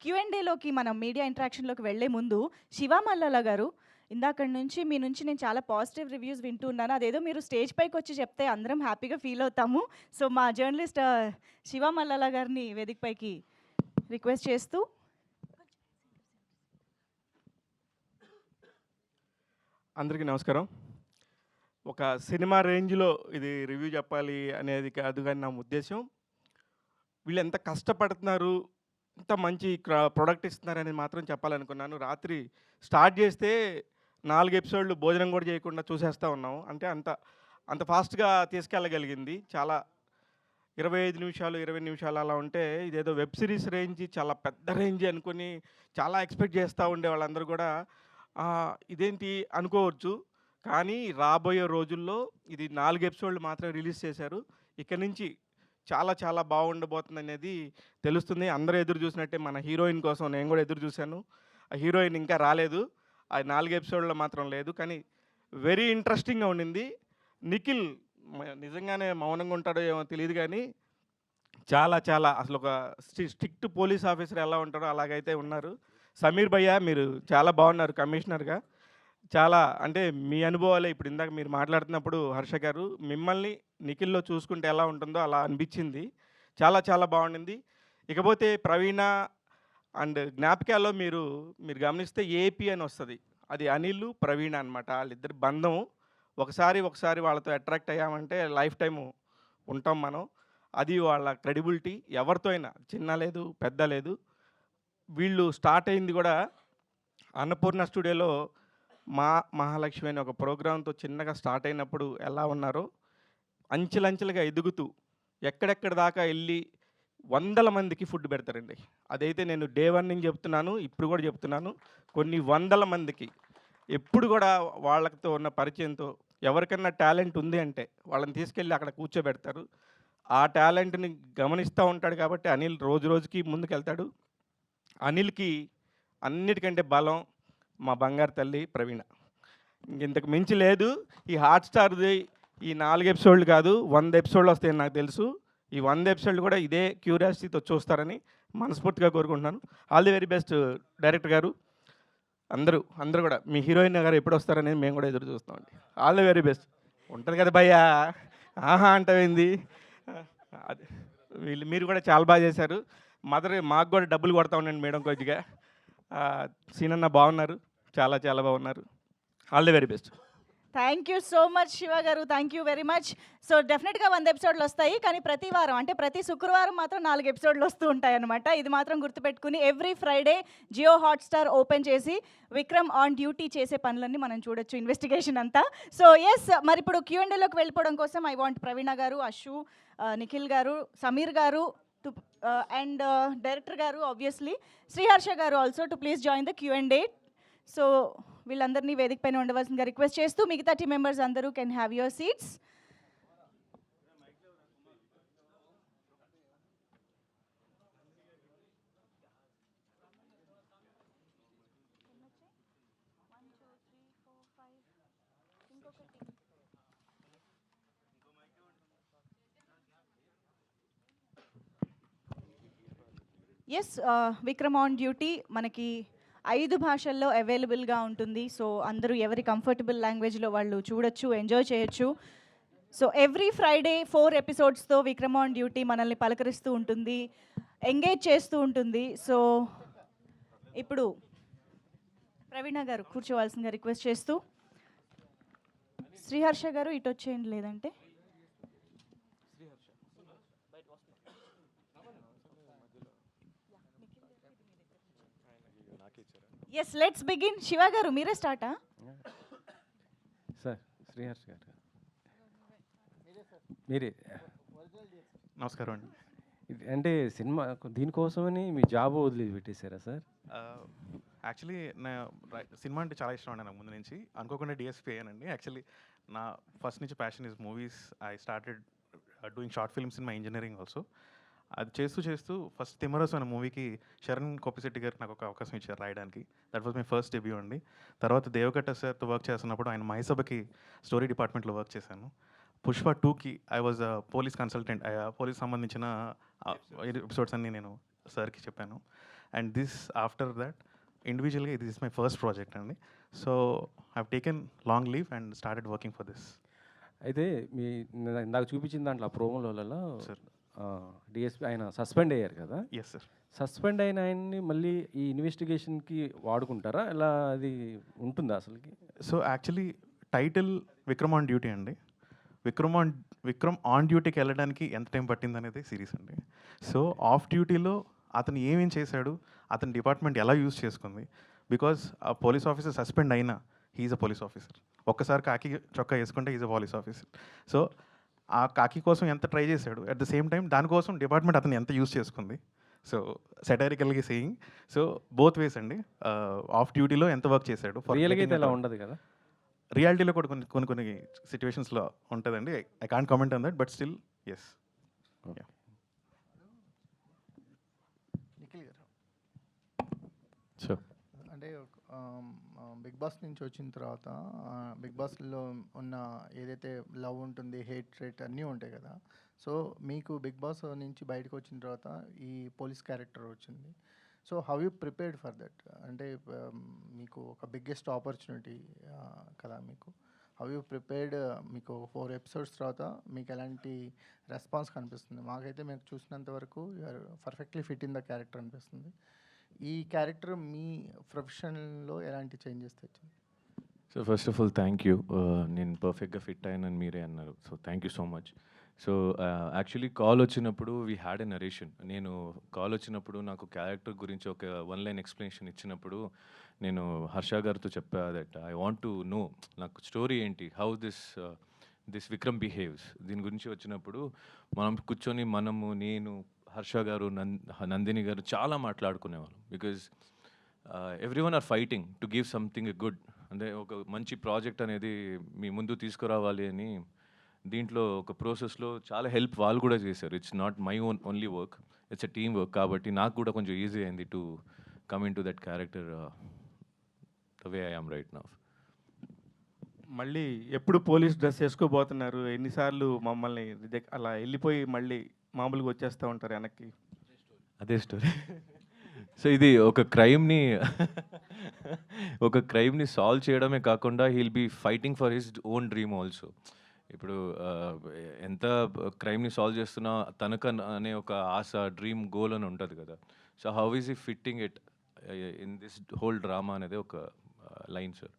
Q&Aలోకి మనం మీడియా ఇంటరాక్షన్లోకి వెళ్ళే ముందు, శివ మల్లాల గారు, ఇందాక నుంచి మీ నుంచి నేను చాలా పాజిటివ్ రివ్యూస్ వింటున్నాను. అదేదో మీరు స్టేజ్ పైకి వచ్చి చెప్తే అందరం హ్యాపీగా ఫీల్ అవుతాము. సో మా జర్నలిస్ట్ శివ మల్లాల గారిని వేదిక పైకి రిక్వెస్ట్ చేస్తూ. అందరికీ నమస్కారం. ఒక సినిమా రేంజ్లో ఇది రివ్యూ చెప్పాలి అనేది కాదు, కానీ నా ఉద్దేశం, వీళ్ళు ఎంత కష్టపడుతున్నారు, ఎంత మంచి ప్రొడక్ట్ ఇస్తున్నారు అనేది మాత్రం చెప్పాలనుకున్నాను. రాత్రి స్టార్ట్ చేస్తే 4 ఎపిసోడ్లు భోజనం కూడా చేయకుండా చూసేస్తూ ఉన్నాము. అంటే అంత ఫాస్ట్గా తీసుకెళ్ళగలిగింది. చాలా 25 నిమిషాలు 20 నిమిషాలు అలా ఉంటే, ఇదేదో వెబ్ సిరీస్ రేంజ్, చాలా పెద్ద రేంజ్ అనుకుని చాలా ఎక్స్పెక్ట్ చేస్తూ ఉండే వాళ్ళందరూ కూడా ఇదేంటి అనుకోవచ్చు. కానీ రాబోయే రోజుల్లో ఇది 4 ఎపిసోడ్లు మాత్రం రిలీజ్ చేశారు. ఇక్కడి నుంచి చాలా చాలా బాగుండబోతుంది అనేది తెలుస్తుంది. అందరూ ఎదురు చూసినట్టే మన హీరోయిన్ కోసం నేను కూడా ఎదురు చూశాను. ఆ హీరోయిన్ ఇంకా రాలేదు. ఆ 4 ఎపిసోడ్లో మాత్రం లేదు, కానీ వెరీ ఇంట్రెస్టింగ్గా ఉండింది. నిఖిల్ నిజంగానే మౌనంగా ఉంటాడో ఏమో తెలియదు, కానీ చాలా చాలా అసలు ఒక స్ట్రిక్ట్ పోలీస్ ఆఫీసర్ ఎలా ఉంటాడో అలాగైతే ఉన్నారు. సమీర్ భయ్య, మీరు చాలా బాగున్నారు కమిషనర్గా. చాలా అంటే మీ అనుభవాలే ఇప్పుడు ఇందాక మీరు మాట్లాడుతున్నప్పుడు హర్ష గారు, మిమ్మల్ని నిఖిల్లో చూసుకుంటే ఎలా ఉంటుందో అలా అనిపించింది. చాలా చాలా బాగుండింది. ఇకపోతే ప్రవీణ అండ్ జ్ఞాపికలో మీరు గమనిస్తే ఏపీ అని వస్తుంది, అది అనిల్ ప్రవీణ అనమాట. వాళ్ళిద్దరి బంధం ఒకసారి వాళ్ళతో అట్రాక్ట్ అయ్యామంటే లైఫ్ టైము ఉంటాం మనం. అది వాళ్ళ క్రెడిబిలిటీ. ఎవరితో అయినా చిన్న లేదు పెద్ద లేదు. వీళ్ళు స్టార్ట్ అయింది కూడా అన్నపూర్ణ స్టూడియోలో మహాలక్ష్మి అనే ఒక ప్రోగ్రాంతో చిన్నగా స్టార్ట్ అయినప్పుడు ఎలా ఉన్నారో, అంచెలంచెలుగా ఎదుగుతూ ఎక్కడెక్కడ దాకా వెళ్ళి 100 మందికి ఫుడ్ పెడతారండి. అదైతే నేను డే 1 నుంచి చెప్తున్నాను, ఇప్పుడు కూడా చెప్తున్నాను. కొన్ని 100 మందికి ఎప్పుడు కూడా వాళ్ళతో ఉన్న పరిచయంతో ఎవరికన్నా టాలెంట్ ఉంది అంటే వాళ్ళని తీసుకెళ్ళి అక్కడ కూర్చోబెడతారు. ఆ టాలెంట్ని గమనిస్తూ ఉంటాడు కాబట్టి అనిల్ రోజు రోజుకి ముందుకెళ్తాడు. అనిల్కి అన్నిటికంటే బలం మా బంగారు తల్లి ప్రవీణ. ఇంతకు మించి లేదు. ఈ హాట్స్టార్ది ఈ 4 ఎపిసోడ్లు కాదు, 100 ఎపిసోడ్లు వస్తాయని నాకు తెలుసు. ఈ 100 ఎపిసోడ్లు కూడా ఇదే క్యూరియాసిటీతో చూస్తారని మనస్ఫూర్తిగా కోరుకుంటున్నాను. All the very best director గారు. అందరూ కూడా మీ హీరోయిన్ గారు ఎప్పుడు వస్తారనేది మేము కూడా ఎదురు చూస్తామండి. All the very best. ఉంటుంది కదా భయ్యా, ఆహా అంటవేంది. అది మీరు కూడా చాలా బాగా చేశారు. మాకు కూడా డబ్బులు కొడతా ఉండండి మేడం కొద్దిగా. సీనన్న బాగున్నారు, చాలా చాలా బాగున్నారు. All the very best. Thank you so much Shiva గారు. Thank you very much. So డెఫినెట్గా 100 ఎపిసోడ్లు వస్తాయి, కానీ ప్రతి వారం అంటే ప్రతి శుక్రవారం మాత్రం 4 ఎపిసోడ్లు వస్తూ ఉంటాయి అనమాట. ఇది మాత్రం గుర్తుపెట్టుకుని every Friday Jio Hotstar open చేసి విక్రమ్ ఆన్ డ్యూటీ చేసే పనులన్నీ మనం చూడొచ్చు, ఇన్వెస్టిగేషన్ అంతా. సో ఎస్, మరి ఇప్పుడు Q&Aలోకి వెళ్ళిపోవడం కోసం ఐ వాంట్ ప్రవీణ గారు, Ashu, Nikhil garu, Sameer garu too and director garu obviously Shriharsha garu also too please join the Q&A. సో వీళ్ళందరినీ వేదిక పైన ఉండవలసిందిగా రిక్వెస్ట్ చేస్తూ మిగతా టీం మెంబర్స్ అందరూ can have your seats. Yes, Vikram on duty మనకి 5 భాషల్లో అవైలబుల్గా ఉంటుంది. సో అందరూ ఎవరి కంఫర్టబుల్ లాంగ్వేజ్లో వాళ్ళు చూడొచ్చు, ఎంజాయ్ చేయొచ్చు. సో ఎవ్రీ ఫ్రైడే 4 ఎపిసోడ్స్తో విక్రమ్ ఆన్ డ్యూటీ మనల్ని పలకరిస్తూ ఉంటుంది, ఎంగేజ్ చేస్తూ ఉంటుంది. సో ఇప్పుడు ప్రవీణ గారు కూర్చోవాల్సిందిగా రిక్వెస్ట్ చేస్తూ, శ్రీహర్ష గారు ఇటు వచ్చేయండి, లేదంటే ఎస్ లెట్స్ బిగిన్. శివ గారు మీరే స్టార్టా? సార్ శ్రీహర్ష గారు మీరే. నమస్కారం అండి. అంటే సినిమా దీనికోసమని మీ జాబ్ వదిలి పెట్టేశారా సార్? యాక్చువల్లీ నా సినిమా అంటే చాలా ఇష్టం అండి నాకు ముందు నుంచి. అనుకోకుండా డిఎస్పీ అయ్యానండి. యాక్చువల్లీ నా ఫస్ట్ నుంచి passion is movies. I started doing short films in my engineering also. అది చేస్తూ ఫస్ట్ తిమ్మరసు అనే మూవీకి శరణ్ కొప్పిశెట్టి గారికి నాకు ఒక అవకాశం ఇచ్చారు రాయడానికి. That was my first debut అండి. తర్వాత దేవకట్ట సార్తో వర్క్ చేస్తున్నప్పుడు ఆయన మహేసభకి స్టోరీ డిపార్ట్మెంట్లో వర్క్ చేశాను. పుష్ప 2కి I was police consultant. Police సంబంధించిన ఎపిసోడ్స్ అన్నీ నేను సార్కి చెప్పాను. అండ్ దిస్ ఆఫ్టర్ దట్ ఇండివిజువల్గా ఇది ఇస్ మై ఫస్ట్ ప్రాజెక్ట్ అండి. So I have taken long leave and started working for this. అయితే మీ నాకు చూపించిన దాంట్లో ఆ ప్రోమోలలో సార్ డిఎస్పీ ఆయన సస్పెండ్ అయ్యారు కదా? Yes sir. సస్పెండ్ అయిన ఆయన్ని మళ్ళీ ఈ ఇన్వెస్టిగేషన్కి వాడుకుంటారా? ఎలా అది ఉంటుందా అసలుకి? So actually title Vikram on duty అండి. విక్రమ్ ఆన్ డ్యూటీకి వెళ్ళడానికి ఎంత టైం పట్టింది అనేది సిరీస్ అండి. సో ఆఫ్ డ్యూటీలో అతను ఏమేం చేశాడు, అతని డిపార్ట్మెంట్ ఎలా యూజ్ చేసుకుంది. బికాజ్ ఆ పోలీస్ ఆఫీసర్ సస్పెండ్ అయినా హీఈస్ అ పోలీస్ ఆఫీసర్. ఒక్కసారి కాకి చొక్కా వేసుకుంటే is a police officer. So ఆ కాకి కోసం ఎంత ట్రై చేశాడు, అట్ ద సేమ్ టైం దానికోసం డిపార్ట్మెంట్ అతను ఎంత యూజ్ చేసుకుంది. సో సెటైరికల్గా సేయింగ్. సో బోత్ వేస్ అండి. ఆఫ్ డ్యూటీలో ఎంత వర్క్ చేశాడు. రియల్గా అయితే అలా ఉండదు కదా? రియాలిటీలో కూడా కొన్ని సిచ్యువేషన్స్లో ఉంటుందండి. I can't comment on that, but still yes. Nikhil garu, so అంటే బిగ్ బాస్ నుంచి వచ్చిన తర్వాత బిగ్ బాస్లో ఉన్న ఏదైతే లవ్ ఉంటుంది, హేట్ అన్నీ ఉంటాయి కదా. సో మీకు బిగ్ బాస్ నుంచి బయటకు వచ్చిన తర్వాత ఈ పోలీస్ క్యారెక్టర్ వచ్చింది. So how you prepared for that? అంటే మీకు ఒక బిగ్గెస్ట్ ఆపర్చునిటీ కదా మీకు. How you prepared? మీకు 4 ఎపిసోడ్స్ తర్వాత మీకు ఎలాంటి రెస్పాన్స్ కనిపిస్తుంది? మాకైతే మేము చూసినంత వరకు you're perfectly fit in the character అనిపిస్తుంది. ఈ క్యారెక్టర్ మీ ప్రొఫెషన్లో ఎలాంటి చేంజెస్ తెచ్చింది? So first of all thank you. నేను పర్ఫెక్ట్గా ఫిట్ అయ్యానని మీరే అన్నారు. So thank you so much. So actually call వచ్చినప్పుడు వీ హ్యాడ్ ఎ నరేషన్. నేను కాల్ వచ్చినప్పుడు నాకు క్యారెక్టర్ గురించి ఒక 1 లైన్ ఎక్స్ప్లెనేషన్ ఇచ్చినప్పుడు నేను హర్ష గారితో చెప్పా that I want to know నాకు స్టోరీ ఏంటి, హౌ దిస్ విక్రమ్ బిహేవ్స్. దీని గురించి వచ్చినప్పుడు మనం కూర్చొని నేను హర్ష గారు నందిని గారు చాలా మాట్లాడుకునేవాళ్ళం. Because everyone are fighting to give something good. అంటే ఒక మంచి ప్రాజెక్ట్ అనేది మీ ముందు తీసుకురావాలి అని దీంట్లో ఒక ప్రాసెస్లో చాలా హెల్ప్ వాళ్ళు కూడా చేశారు. It's not my only work, it's a team work. కాబట్టి నాకు కూడా కొంచెం ఈజీ అయింది to come in to that character the way I am right now. మళ్ళీ ఎప్పుడు పోలీస్ డ్రెస్ వేసుకోబోతున్నారు? ఎన్నిసార్లు మమ్మల్ని అలా వెళ్ళిపోయి మళ్ళీ మామూలుగా వచ్చేస్తూ ఉంటారు వెనక్కి? అదే స్టోరీ. సో ఇది ఒక క్రైమ్ని సాల్వ్ చేయడమే కాకుండా he'll be fighting for his own dream also. ఇప్పుడు ఎంత క్రైమ్ని సాల్వ్ చేస్తున్నా తనకు అనే ఒక ఆశ, డ్రీమ్, గోల్ అని ఉంటుంది కదా. సో హౌ ఈజ్ ఈ fitting it in this whole drama అనేది ఒక లైన్ సార్.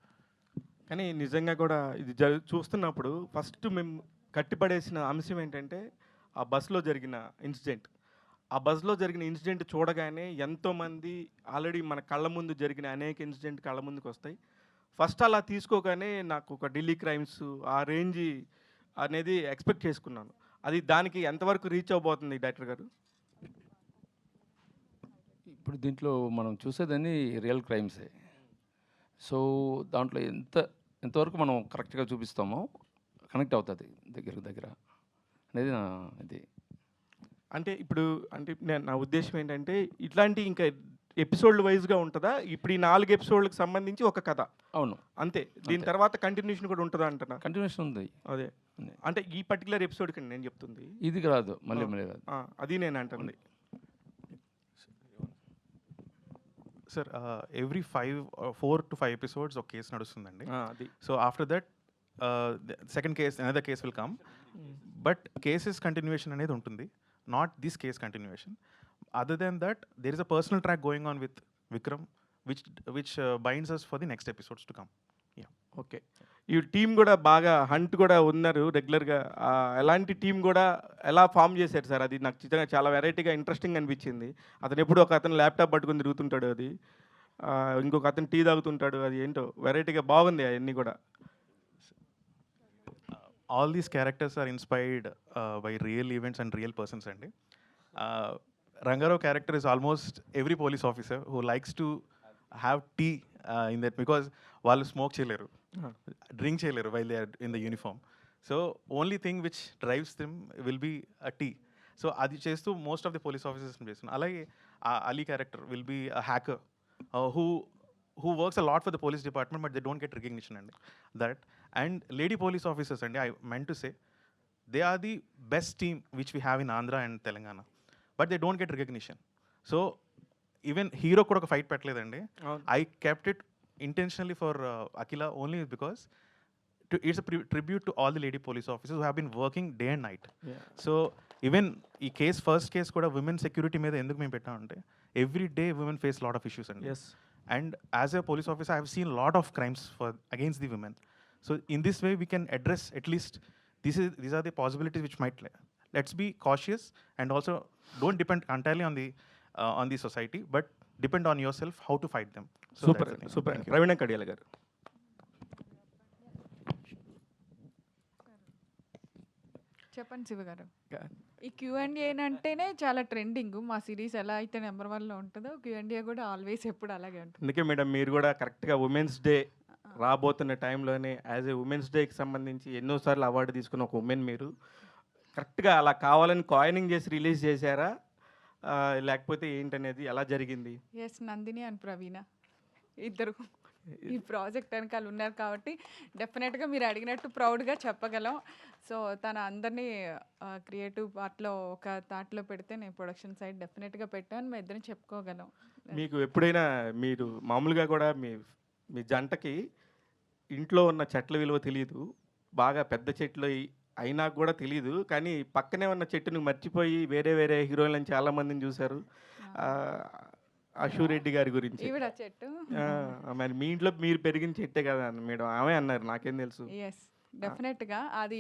కానీ నిజంగా కూడా ఇది చూస్తున్నప్పుడు ఫస్ట్ మేము కట్టిపడేసిన అంశం ఏంటంటే ఆ బస్సులో జరిగిన ఇన్సిడెంట్. ఆ బస్సులో జరిగిన ఇన్సిడెంట్ చూడగానే ఎంతోమంది ఆల్రెడీ మన కళ్ళ ముందు జరిగిన అనేక ఇన్సిడెంట్ కళ్ళ ముందుకు వస్తాయి. ఫస్ట్ అలా తీసుకోగానే నాకు ఒక ఢిల్లీ క్రైమ్స్ ఆ రేంజ్ అనేది ఎక్స్పెక్ట్ చేసుకున్నాను. అది దానికి ఎంతవరకు రీచ్ అవ్వబోతుంది డైరెక్టర్ గారు? ఇప్పుడు దీంట్లో మనం చూసేదాన్ని రియల్ క్రైమ్సే. సో దాంట్లో ఎంతవరకు మనం కరెక్ట్గా చూపిస్తామో కనెక్ట్ అవుతుంది దగ్గర అనేది నా ఇది. అంటే ఇప్పుడు అంటే నా ఉద్దేశం ఏంటంటే ఇట్లాంటి ఇంకా ఎపిసోడ్ వైజ్గా ఉంటుందా? ఇప్పుడు ఈ 4 ఎపిసోడ్లకు సంబంధించి ఒక కథ. అవును, అంతే. దీని తర్వాత కంటిన్యూషన్ కూడా ఉంటుందా అంటున్నా? కంటిన్యూషన్ ఉంది. అదే అంటే ఈ పర్టికులర్ ఎపిసోడ్ కండి నేను చెప్తుంది. ఇది కాదు, మళ్ళీ రాదు. అది నేను అంటుంది. సార్ ఎవ్రీ 4 to 5 ఎపిసోడ్స్ ఒక కేసు నడుస్తుందండి. అది so after that second case another case will come, but cases continuation అనేది ఉంటుంది, not this case continuation. Other than that there is a personal track going on with Vikram which binds us for the next episodes to come. Okay. ఈ టీం కూడా బాగా హంట్ కూడా ఉన్నారు రెగ్యులర్గా. ఎలాంటి టీం కూడా ఎలా ఫామ్ చేశారు సార్? అది నాకు నిజంగా చాలా వెరైటీగా ఇంట్రెస్టింగ్ అనిపించింది. అతను ఎప్పుడు ఒక అతను ల్యాప్టాప్ పట్టుకుని తిరుగుతుంటాడు, అది ఇంకొక అతను టీ తాగుతుంటాడు, అది ఏంటో వెరైటీగా బాగుంది అవన్నీ కూడా. All these characters are inspired by real events and real persons అండి. Rangarao character is almost every police officer who likes to have tea in that, because వాళ్ళు స్మోక్ చేయలేరు, డ్రింక్ చేయలేరు while they are in the uniform. So only thing which drives them will be a tea. So అది చేస్తూ most of the police officers చేస్తున్నారు. అలాగే Ali character will be a hacker who works a lot for the police department, but they don't get recognition and that. And lady police officers, and I meant to say, they are the best team which we have in Andhra and Telangana, but they don't get recognition. So even hero kuda oka fight petledandi. I kept it intentionally for Akila only because it's a tribute to all the lady police officers who have been working day and night. So even ఈ కేస్ ఫస్ట్ కేస్ కూడా విమెన్ సెక్యూరిటీ మీద ఎందుకు మేము పెట్టామంటే every day women face lot of issues అండి. And as a police officer, I have seen a lot of crimes against the women. So in this way, we can address at least these are the possibilities which might. Let's be cautious and also don't depend entirely on the society, but depend on yourself how to fight them. So super super. Praveena Kadiyala గారు. చెప్పండి శివ గారు. ఈ Q&A అంటేనే చాలా ట్రెండింగ్. మా సిరీస్ ఎలా అయితే నెంబర్ 1లో ఉంటుందో Q&A కూడా ఆల్వేస్ ఎప్పుడు అలాగే ఉంటుంది. అందుకే మేడం మీరు కూడా కరెక్ట్గా ఉమెన్స్ డే రాబోతున్న టైంలోనే యాజ్ ఏ ఉమెన్స్ డేకి సంబంధించి ఎన్నోసార్లు అవార్డు తీసుకున్న ఒక ఉమెన్ మీరు కరెక్ట్గా అలా కావాలని కాయినింగ్ చేసి రిలీజ్ చేశారా లేకపోతే ఏంటనేది ఎలా జరిగింది? ఎస్, నందిని అండ్ ప్రవీణ ఇద్దరు ఈ ప్రాజెక్ట్ వెనకాల ఉన్నారు కాబట్టి డెఫినెట్గా మీరు అడిగినట్టు ప్రౌడ్గా చెప్పగలం. సో తన అందరినీ క్రియేటివ్ పార్ట్లో ఒక థాట్లో పెడితే నేను ప్రొడక్షన్ సైడ్ డెఫినెట్గా పెట్టాను, మేము ఇద్దరం చెప్పుకోగలం. మీకు ఎప్పుడైనా మీరు మామూలుగా కూడా మీ జంటకి ఇంట్లో ఉన్న చెట్ల విలువ తెలియదు, బాగా పెద్ద చెట్లు అయినా కూడా తెలియదు, కానీ పక్కనే ఉన్న చెట్టును మర్చిపోయి వేరే హీరోయిన్లను చాలామందిని చూశారు. అశూరెడ్డి గారి గురించి చెట్టు మరి మీ ఇంట్లో మీరు పెరిగిన చెట్టే కదా మేడం, ఆమె అన్నారు, నాకేం తెలుసు. ఎస్, డెఫినెట్గా అది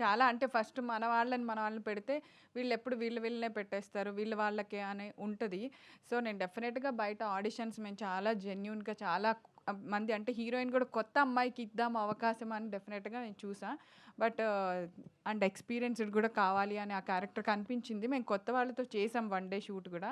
చాలా అంటే ఫస్ట్ మన వాళ్ళని పెడితే వీళ్ళు ఎప్పుడు వీళ్ళనే పెట్టేస్తారు, వీళ్ళ వాళ్ళకే అని ఉంటుంది. సో నేను డెఫినెట్గా బయట ఆడిషన్స్ మేము చాలా జెన్యున్గా చాలా మంది అంటే హీరోయిన్ కూడా కొత్త అమ్మాయికి ఇద్దాం అవకాశం అని డెఫినెట్గా నేను చూసా. బట్ అండ్ ఎక్స్పీరియన్స్డ్ కూడా కావాలి అని ఆ క్యారెక్టర్ కనిపించింది. మేము కొత్త వాళ్ళతో చేసాం 1 day షూట్ కూడా,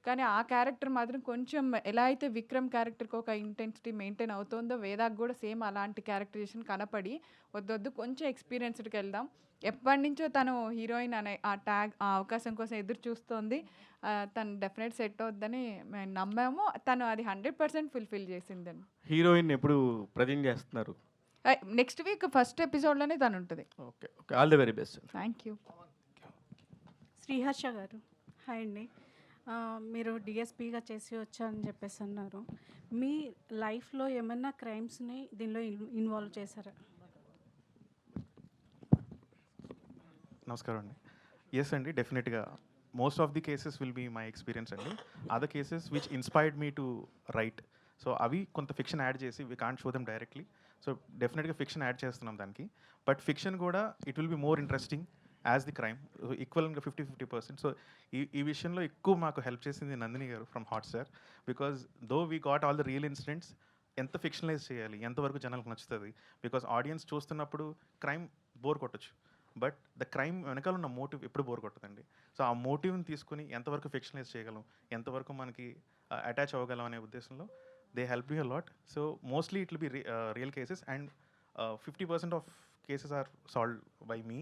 కానీ ఆ క్యారెక్టర్ మాత్రం కొంచెం ఎలా అయితే విక్రమ్ క్యారెక్టర్కి ఒక ఇంటెన్సిటీ మెయింటైన్ అవుతుందో వేదాకు కూడా సేమ్ అలాంటి క్యారెక్టరైజేషన్ కనపడి వద్దు కొంచెం ఎక్స్పీరియన్స్డ్కి వెళ్దాం. ఎప్పటి నుంచో తను హీరోయిన్ అనే ఆ అవకాశం కోసం ఎదురు చూస్తోంది. తను డెఫినెట్ సెట్ అవుద్దని మేము నమ్మాము. తను అది 100% ఫుల్ఫిల్ చేసిందని. హీరోయిన్ ఎప్పుడు ప్రజెంట్ చేస్తున్నారు? నెక్స్ట్ వీక్ ఫస్ట్ ఎపిసోడ్లోనే తను ఉంటుంది. Okay, all the very best. Thank you. Sriharsha గారు, హాయ్ అండి. మీరు డిఎస్పీగా చేసి వచ్చారని చెప్పేసి అన్నారు. మీ లైఫ్లో ఏమైనా క్రైమ్స్ని దీనిలో ఇన్వాల్వ్ చేశారా? నమస్కారం అండి. ఎస్ అండి, డెఫినెట్గా most of the cases will be my experience అండి. Other cases which inspired me to write, so అవి కొంత ఫిక్షన్ యాడ్ చేసి we can't show them directly. So డెఫినెట్గా ఫిక్షన్ యాడ్ చేస్తున్నాం దానికి, బట్ ఫిక్షన్ కూడా it will be more interesting as the crime, ఈక్వల్గా 50-50%. సో ఈ విషయంలో ఎక్కువ మాకు హెల్ప్ చేసింది నందిని గారు from Hotstar, because though we got all the real incidents. ఎంత ఫిక్షనలైజ్ చేయాలి, ఎంతవరకు జనాలకు నచ్చుతుంది, బికాజ్ ఆడియన్స్ చూస్తున్నప్పుడు క్రైమ్ బోర్ కొట్టచ్చు, బట్ ద క్రైమ్ వెనకాల ఉన్న మోటివ్ ఎప్పుడు బోర్ కొట్టదండి. సో ఆ మోటివ్ని తీసుకుని ఎంతవరకు ఫిక్షనలైజ్ చేయగలం, ఎంతవరకు మనకి అటాచ్ అవ్వగలం అనే ఉద్దేశంలో they help you lot. So mostly it will be real cases and 50% of cases are solved by me.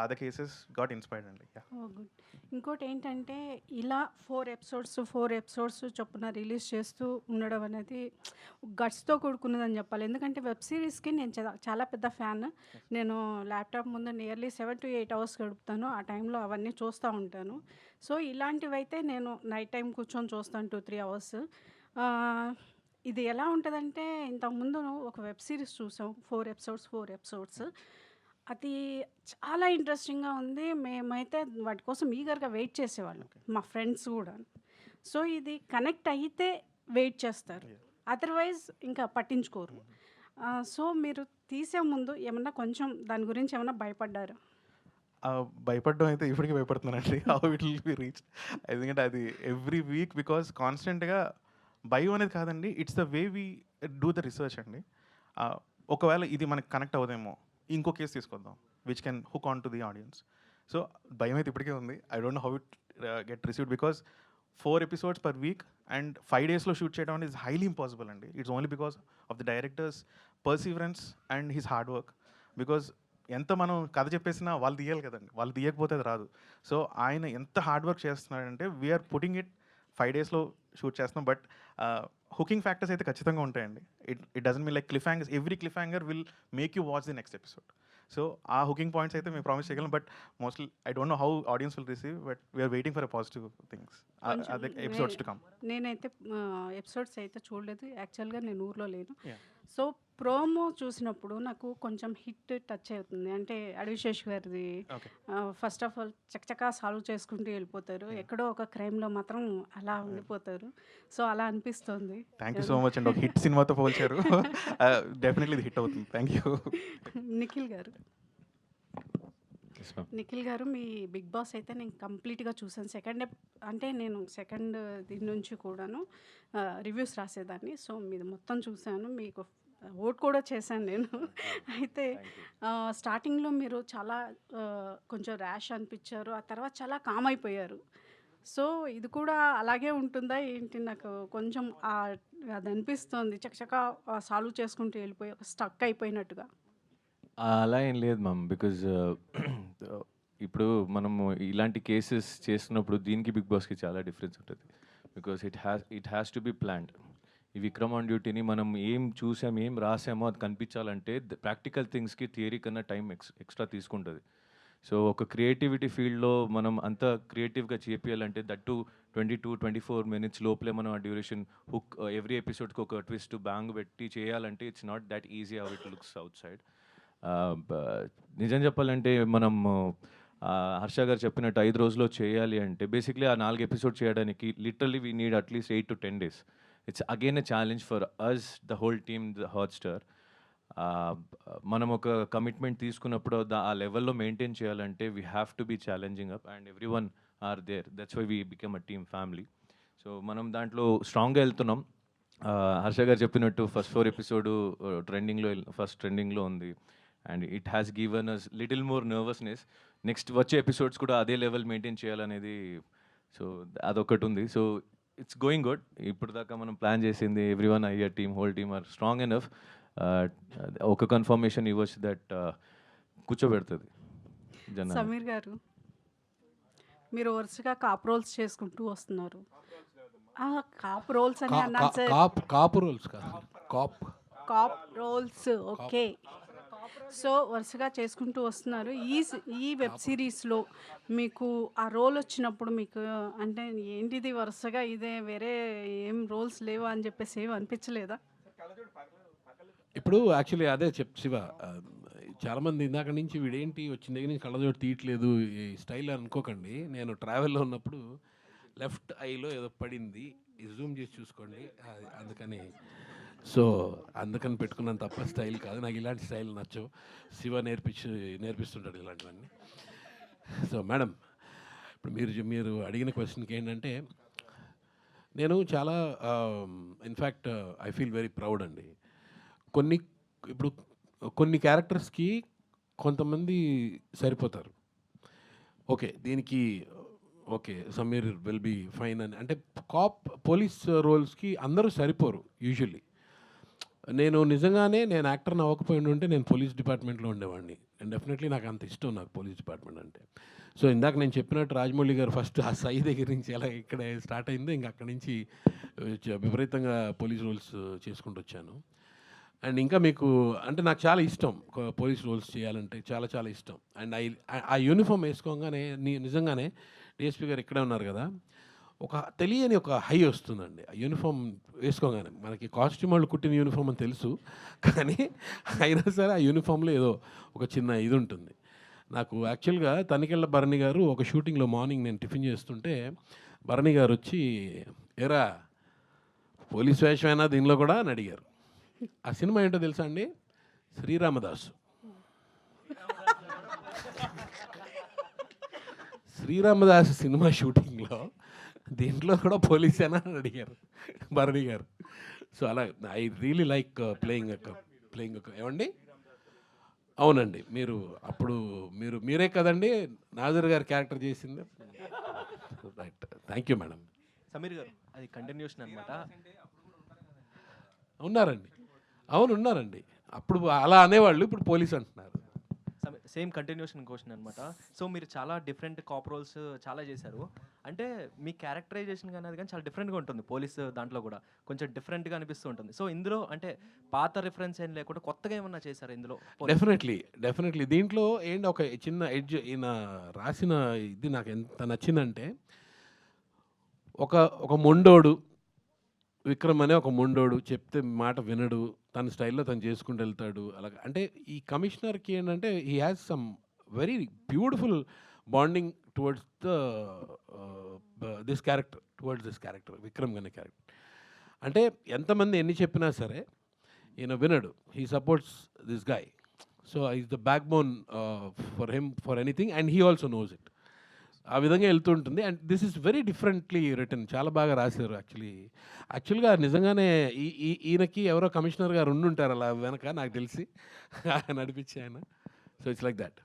Other cases got inspired అండి. Oh good. ఇంకోటి ఏంటంటే ఇలా 4 ఎపిసోడ్స్ చొప్పున రిలీజ్ చేస్తూ ఉండడం అనేది గట్స్తో కూడుకున్నదని చెప్పాలి. ఎందుకంటే వెబ్ సిరీస్కి నేను చాలా పెద్ద ఫ్యాన్. నేను ల్యాప్టాప్ ముందు నియర్లీ 7 to 8 hours గడుపుతాను. ఆ టైంలో అవన్నీ చూస్తూ ఉంటాను. సో ఇలాంటివైతే నేను నైట్ టైం కూర్చొని చూస్తాను 2-3 hours. ఇది ఎలా ఉంటుందంటే ఇంతకుముందు ఒక వెబ్ సిరీస్ చూసాం 4 ఎపిసోడ్స్. అది చాలా ఇంట్రెస్టింగ్గా ఉంది. మేమైతే వాటి కోసం ఈగర్గా వెయిట్ చేసేవాళ్ళం, మా ఫ్రెండ్స్ కూడా. సో ఇది కనెక్ట్ అయితే వెయిట్ చేస్తారు, అదర్వైజ్ ఇంకా పట్టించుకోరు. సో మీరు తీసే ముందు ఏమన్నా కొంచెం దాని గురించి ఏమన్నా భయపడ్డారు? భయపడడం అయితే ఇప్పటికీ భయపడుతున్నానండి. How it will be reach. ఎందుకంటే అది ఎవ్రీ వీక్ బికాస్ కాన్స్టెంట్గా భయం అనేది కాదండి, it's the way we do the research అండి. ఒకవేళ ఇది మనకి కనెక్ట్ అవ్వదేమో, ఇంకో కేసు తీసుకొద్దాం which can hook on to the audience. So భయం అయితే ఇప్పటికే ఉంది. I don't know how it get received because 4 episodes per week and 5 days shoot చేయడం is highly impossible అండి. It's only because of the directors perseverance and his hard work. Because ఎంత మనం కథ చెప్పేసినా వాళ్ళు తీయాలి కదండి, వాళ్ళు తీయకపోతే అది రాదు. సో ఆయన ఎంత హార్డ్ వర్క్ చేస్తున్నాడంటే వీఆర్ పుటింగ్ ఇట్ 5 daysలో షూట్ చేస్తున్నాం. బట్ హుకింగ్ ఫ్యాక్టర్స్ అయితే ఖచ్చితంగా ఉంటాయండి. It doesn't mean like cliffhangers. Every cliffhanger will make you watch the next episode. So ఆ హుకింగ్ పాయింట్స్ అయితే మేము ప్రామిస్ చేయగలం. But mostly I don't know how audience will receive, but we're waiting for a positive things, అదే ఎపిసోడ్స్ టు కమ్. నేనైతే ఎపిసోడ్స్ అయితే చూడలేదు, యాక్చువల్గా నేను ఊర్లో లేను. సో ప్రోమో చూసినప్పుడు నాకు కొంచెం హిట్ టచ్ అవుతుంది. అంటే అడవిశేష్ గారిది ఫస్ట్ ఆఫ్ ఆల్ చకచకా సాల్వ్ చేసుకుంటూ వెళ్ళిపోతారు, ఎక్కడో ఒక క్రైమ్లో మాత్రం అలా ఉండిపోతారు. సో అలా అనిపిస్తుంది. థ్యాంక్ యూ సో మచ్ అండి. ఒక హిట్ సినిమాతో పోల్చారు, డెఫినెట్లీ ఇది హిట్ అవుతుంది. Thank you. నిఖిల్ గారు మీ బిగ్ బాస్ అయితే నేను కంప్లీట్గా చూసాను. అంటే నేను సెకండ్ దీని నుంచి కూడాను రివ్యూస్ రాసేదాన్ని. సో మీది మొత్తం చూశాను, మీకు ఓట్ కూడా చేశాను నేను. అయితే స్టార్టింగ్లో మీరు చాలా కొంచెం ర్యాష్ అనిపించారు, ఆ తర్వాత చాలా కామ్ అయిపోయారు. సో ఇది కూడా అలాగే ఉంటుందా ఏంటి? నాకు కొంచెం అది అనిపిస్తుంది, చకచకా సాల్వ్ చేసుకుంటూ వెళ్ళిపోయి స్టక్ అయిపోయినట్టుగా. అలా ఏం లేదు మ్యామ్. బికాజ్ ఇప్పుడు మనము ఇలాంటి కేసెస్ చేస్తున్నప్పుడు దీనికి బిగ్ బాస్కి చాలా డిఫరెన్స్ ఉంటుంది. Because it has to be planned. ఈ విక్రమ్ ఆన్ డ్యూటీని మనం ఏం చూసాము, ఏం రాసామో అది కనిపించాలంటే ప్రాక్టికల్ థింగ్స్కి థియరీ కన్నా టైం ఎక్స్ట్రా తీసుకుంటుంది. సో ఒక క్రియేటివిటీ ఫీల్డ్లో మనం అంత క్రియేటివ్గా చేపియాలంటే దట్టు 22-24 minutes లోపలే మనం ఆ డ్యూరేషన్ హుక్ ఎవ్రీ ఎపిసోడ్కి ఒక ట్విస్ట్ బ్యాంగ్ పెట్టి చేయాలంటే it's not that easy how it looks out side. నిజం చెప్పాలంటే మనం హర్ష గారు చెప్పినట్టు 5 రోజుల్లో చేయాలి అంటే బేసిక్లీ ఆ 4 episodes చేయడానికి literally we need at least 8 to 10 days. It's again a challenge for us, the whole team, the Hotstar. మనం ఒక కమిట్మెంట్ తీసుకున్నప్పుడు ఆ లెవెల్లో మెయింటైన్ చేయాలంటే we have to be challenging up and everyone are there. That's why we become a team family. So మనం దాంట్లో స్ట్రాంగ్గా వెళ్తున్నాం. హర్ష గారు చెప్పినట్టు ఫస్ట్ 4 episodes ట్రెండింగ్లో ఉంది. And it has given us little more nervousness. Next వచ్చే ఎపిసోడ్స్ కూడా అదే లెవెల్ మెయింటైన్ చేయాలనేది, సో అదొకటి ఉంది. So it's going good. ఇప్పుడు దాకా మనం ప్లాన్ చేసింది ఎవ్రీ వన్ అయ్యర్ team, whole team are strong enough. ఒక కన్ఫర్మేషన్ ఇవ్వచ్చు దట్ కూర్చోబెడుతుంది జనాలు. సమీర్ గారు, మీరు వరుసగా కాప్ రోల్స్ చేసుకుంటూ వస్తున్నారు. కాప్ రోల్స్ అని అన్నాను సార్. కాప్ రోల్స్ కాదు, కాప్ రోల్స్. ఓకే. సో వరుసగా చేసుకుంటూ వస్తున్నారు. ఈ వెబ్ సిరీస్లో మీకు ఆ రోల్ వచ్చినప్పుడు మీకు అంటే ఏంటిది వరుసగా ఇదే, వేరే ఏం రోల్స్ లేవా అని చెప్పేసి ఏం అనిపించలేదా? ఇప్పుడు యాక్చువల్లీ అదే శివ, చాలామంది ఇందాక నుంచి వీడేంటి వచ్చిన దగ్గర నుంచి కళ్ళజోడు తీయట్లేదు ఈ స్టైల్ అనుకోకండి. నేను ట్రావెల్లో ఉన్నప్పుడు లెఫ్ట్ ఐలో ఏదో పడింది, జూమ్ చేసి చూసుకోండి, అందుకని పెట్టుకున్నాను తప్ప స్టైల్ కాదు. నాకు ఇలాంటి స్టైల్ నచ్చవు. శివ నేర్పిస్తుంటాడు ఇలాంటివన్నీ. సో మేడం, ఇప్పుడు మీరు అడిగిన క్వశ్చన్కి ఏంటంటే, నేను చాలా in fact I feel very proud అండి. కొన్ని క్యారెక్టర్స్కి కొంతమంది సరిపోతారు. ఓకే, దీనికి okay Sameer will be fine అని. అంటే పోలీస్ రోల్స్కి అందరూ సరిపోరు యూజువల్లీ. నేను నిజంగానే నేను యాక్టర్ని అవ్వకపోయి ఉంటే నేను పోలీస్ డిపార్ట్మెంట్లో ఉండేవాడిని. అండ్ డెఫినెట్లీ నాకు అంత ఇష్టం నాకు పోలీస్ డిపార్ట్మెంట్ అంటే. సో ఇందాక నేను చెప్పినట్టు రాజమౌళి గారు ఫస్ట్ ఆ సై దగ్గర నుంచి ఎలా ఇక్కడ స్టార్ట్ అయిందో ఇంకా అక్కడి నుంచి విపరీతంగా పోలీస్ రోల్స్ చేసుకుంటూ వచ్చాను. అండ్ ఇంకా మీకు అంటే నాకు చాలా ఇష్టం పోలీస్ రోల్స్ చేయాలంటే చాలా చాలా ఇష్టం. అండ్ ఆ యూనిఫామ్ వేసుకోగానే నిజంగానే డిఎస్పీ గారు ఇక్కడే ఉన్నారు కదా, ఒక తెలియని ఒక హై వస్తుందండి ఆ యూనిఫామ్ వేసుకోగానే. మనకి కాస్ట్యూమ్ వాళ్ళు కుట్టిన యూనిఫామ్ అని తెలుసు, కానీ అయినా సరే ఆ యూనిఫామ్లో ఏదో ఒక చిన్న ఇది ఉంటుంది. నాకు యాక్చువల్గా తనికెళ్ళ భరణి గారు ఒక షూటింగ్లో మార్నింగ్ నేను టిఫిన్ చేస్తుంటే భరణి గారు వచ్చి ఏరా పోలీస్ వేషమైనా దీనిలో కూడా అని అడిగారు. ఆ సినిమా ఏంటో తెలుసా అండి? శ్రీరామదాసు. శ్రీరామదాసు సినిమా షూటింగ్లో దీంట్లో కూడా పోలీసేనా అని అడిగారు భరణి గారు. సో అలా ఐ రియలీ లైక్ ప్లేయింగ్ ఏమండి? అవునండి, మీరే కదండి నాజర్ గారు క్యారెక్టర్ చేసింది. Right, thank you madam. Sameer గారు అది కంటిన్యూషన్ అనమాట. ఉన్నారండి, అవును ఉన్నారండి. అప్పుడు అలా అనేవాళ్ళు, ఇప్పుడు పోలీస్ అంటున్నారు. సేమ్ కంటిన్యూషన్ క్వశ్చన్ అనమాట. సో మీరు చాలా డిఫరెంట్ కాప్ రోల్స్ చాలా చేశారు. అంటే మీ క్యారెక్టరైజేషన్ కానీ అది కానీ చాలా డిఫరెంట్గా ఉంటుంది. పోలీస్ దాంట్లో కూడా కొంచెం డిఫరెంట్గా అనిపిస్తూ ఉంటుంది. సో ఇందులో అంటే పాత రిఫరెన్స్ ఏం లేకుండా కొత్తగా ఏమన్నా చేశారు ఇందులో? డెఫినెట్లీ దీంట్లో ఏంటి ఒక చిన్న ఎడ్జ్ ఈయన రాసిన ఇది నాకు ఎంత నచ్చిందంటే, ఒక మొండోడు విక్రమ్ అనే ఒక మొండోడు చెప్తే మాట వినడు, తన స్టైల్లో తను చేసుకుంటూ వెళ్తాడు. అలాగా అంటే ఈ కమిషనర్కి ఏంటంటే he has some very beautiful bonding towards this character Vikram అనే క్యారెక్టర్. అంటే ఎంతమంది ఎన్ని చెప్పినా సరే ఈయన వినడు, he supports this guy. So is the backbone for him for anything and he also knows it. ఆ విధంగా వెళ్తుంటుంది. And this is very differently written, చాలా బాగా రాశారు. యాక్చువల్గా నిజంగానే ఈయనకి ఎవరో కమిషనర్ గారు ఉండుంటారు అలా వెనక, నాకు తెలిసి నడిపించి ఆయన. So it's like that.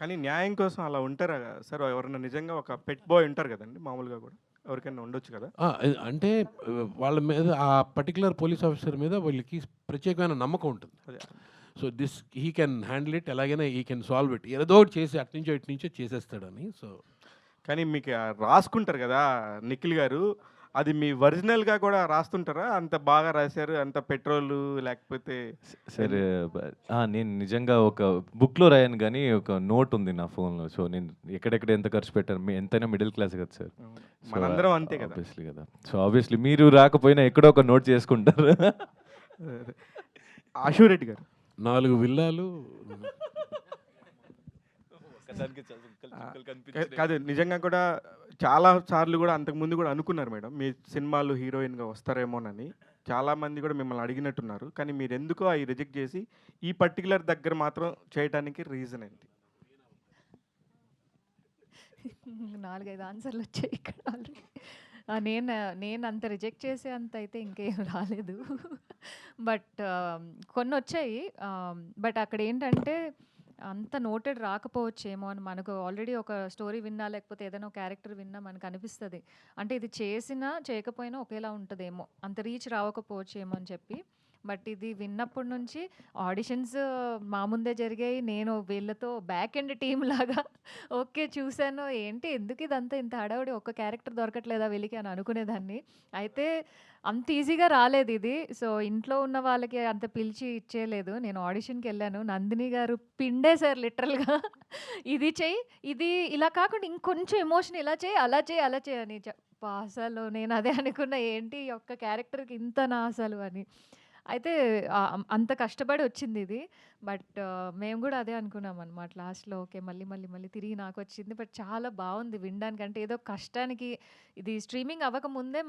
కానీ న్యాయం కోసం అలా ఉంటారా సార్? ఎవరైనా నిజంగా ఒక పెట్ బాయ్ ఉంటారు కదండి, మామూలుగా కూడా ఎవరికైనా ఉండొచ్చు కదా. అంటే వాళ్ళ మీద ఆ పర్టికులర్ పోలీస్ ఆఫీసర్ మీద వాళ్ళకి ప్రత్యేకమైన నమ్మకం ఉంటుంది. So he can handle it, ఎలాగైనా హీ కెన్ సాల్వ్ ఇట్, ఏదో ఒకటి చేసి అట్నుంచో ఇట్నుంచో చేసేస్తాడని. సో కానీ మీకు రాసుకుంటారు కదా నిఖిల్ గారు, అది మీ ఒరిజినల్గా కూడా రాస్తుంటారా? అంత బాగా రాశారు, అంత పెట్రోల్ లేకపోతే? సరే, నేను నిజంగా ఒక బుక్లో రాయను, కానీ ఒక నోట్ ఉంది నా ఫోన్లో. సో నేను ఎక్కడెక్కడ ఎంత ఖర్చు పెట్టాను, ఎంతైనా మిడిల్ క్లాస్ కదా సార్, మనందరం అంతే కదా. ఆబ్వియస్లీ కదా. సో ఆబ్వియస్లీ మీరు రాకపోయినా ఎక్కడో ఒక నోట్ చేసుకుంటారు. ఆశురెడ్డి గారు 4 విల్లాలు కాదు, నిజంగా కూడా చాలా సార్లు కూడా అంతకుముందు కూడా అనుకున్నారు మేడం మీ సినిమాలు హీరోయిన్గా వస్తారేమోనని. చాలామంది కూడా మిమ్మల్ని అడిగినట్టున్నారు, కానీ మీరు ఎందుకో అవి రిజెక్ట్ చేసి ఈ పర్టికులర్ దగ్గర మాత్రం చేయడానికి రీజన్ ఏంటి? 4-5 ఆన్సర్లు వచ్చాయి ఇక్కడ ఆల్రెడీ. నేను అంత రిజెక్ట్ చేసే అంత అయితే ఇంకేం రాలేదు. బట్ కొన్ని వచ్చాయి. బట్ అక్కడ ఏంటంటే అంత నోటెడ్ రాకపోవచ్చేమో అని, మనకు ఆల్రెడీ ఒక స్టోరీ విన్నా లేకపోతే ఏదైనా ఒక క్యారెక్టర్ విన్నా మనకు అనిపిస్తుంది, అంటే ఇది చేసినా చేయకపోయినా ఒకేలా ఉంటుందేమో, అంత రీచ్ రావకపోవచ్చేమో అని చెప్పి. బట్ ఇది విన్నప్పటి నుంచి ఆడిషన్స్ మా ముందే జరిగాయి. నేను వీళ్ళతో బ్యాక్ ఎండ్ టీమ్ లాగా ఓకే చూశాను, ఏంటి ఎందుకు ఇదంతా ఇంత హడావుడి, ఒక్క క్యారెక్టర్ దొరకట్లేదా వీళ్ళకి అని అనుకునేదాన్ని. అయితే అంత ఈజీగా రాలేదు ఇది. సో ఇంట్లో ఉన్న వాళ్ళకి అంత పిలిచి ఇచ్చేయలేదు. నేను ఆడిషన్కి వెళ్ళాను, నందిని గారు పిండేశారు లిటరల్గా. ఇది చెయ్యి, ఇది ఇలా కాకుండా ఇంకొంచెం ఎమోషన్ ఇలా చేయి, అలా చేయి, అలా చేయి అని. అసలు నేను అదే అనుకున్నా, ఏంటి ఈ ఒక్క క్యారెక్టర్కి ఇంతనా అసలు అని. అయితే అంత కష్టపడి వచ్చింది ఇది. బట్ మేము కూడా అదే అనుకున్నాం అనమాట లాస్ట్లో, ఓకే మళ్ళీ తిరిగి నాకు వచ్చింది. బట్ చాలా బాగుంది వినడానికి, అంటే ఏదో కష్టానికి ఇది స్ట్రీమింగ్ అవ్వకముందే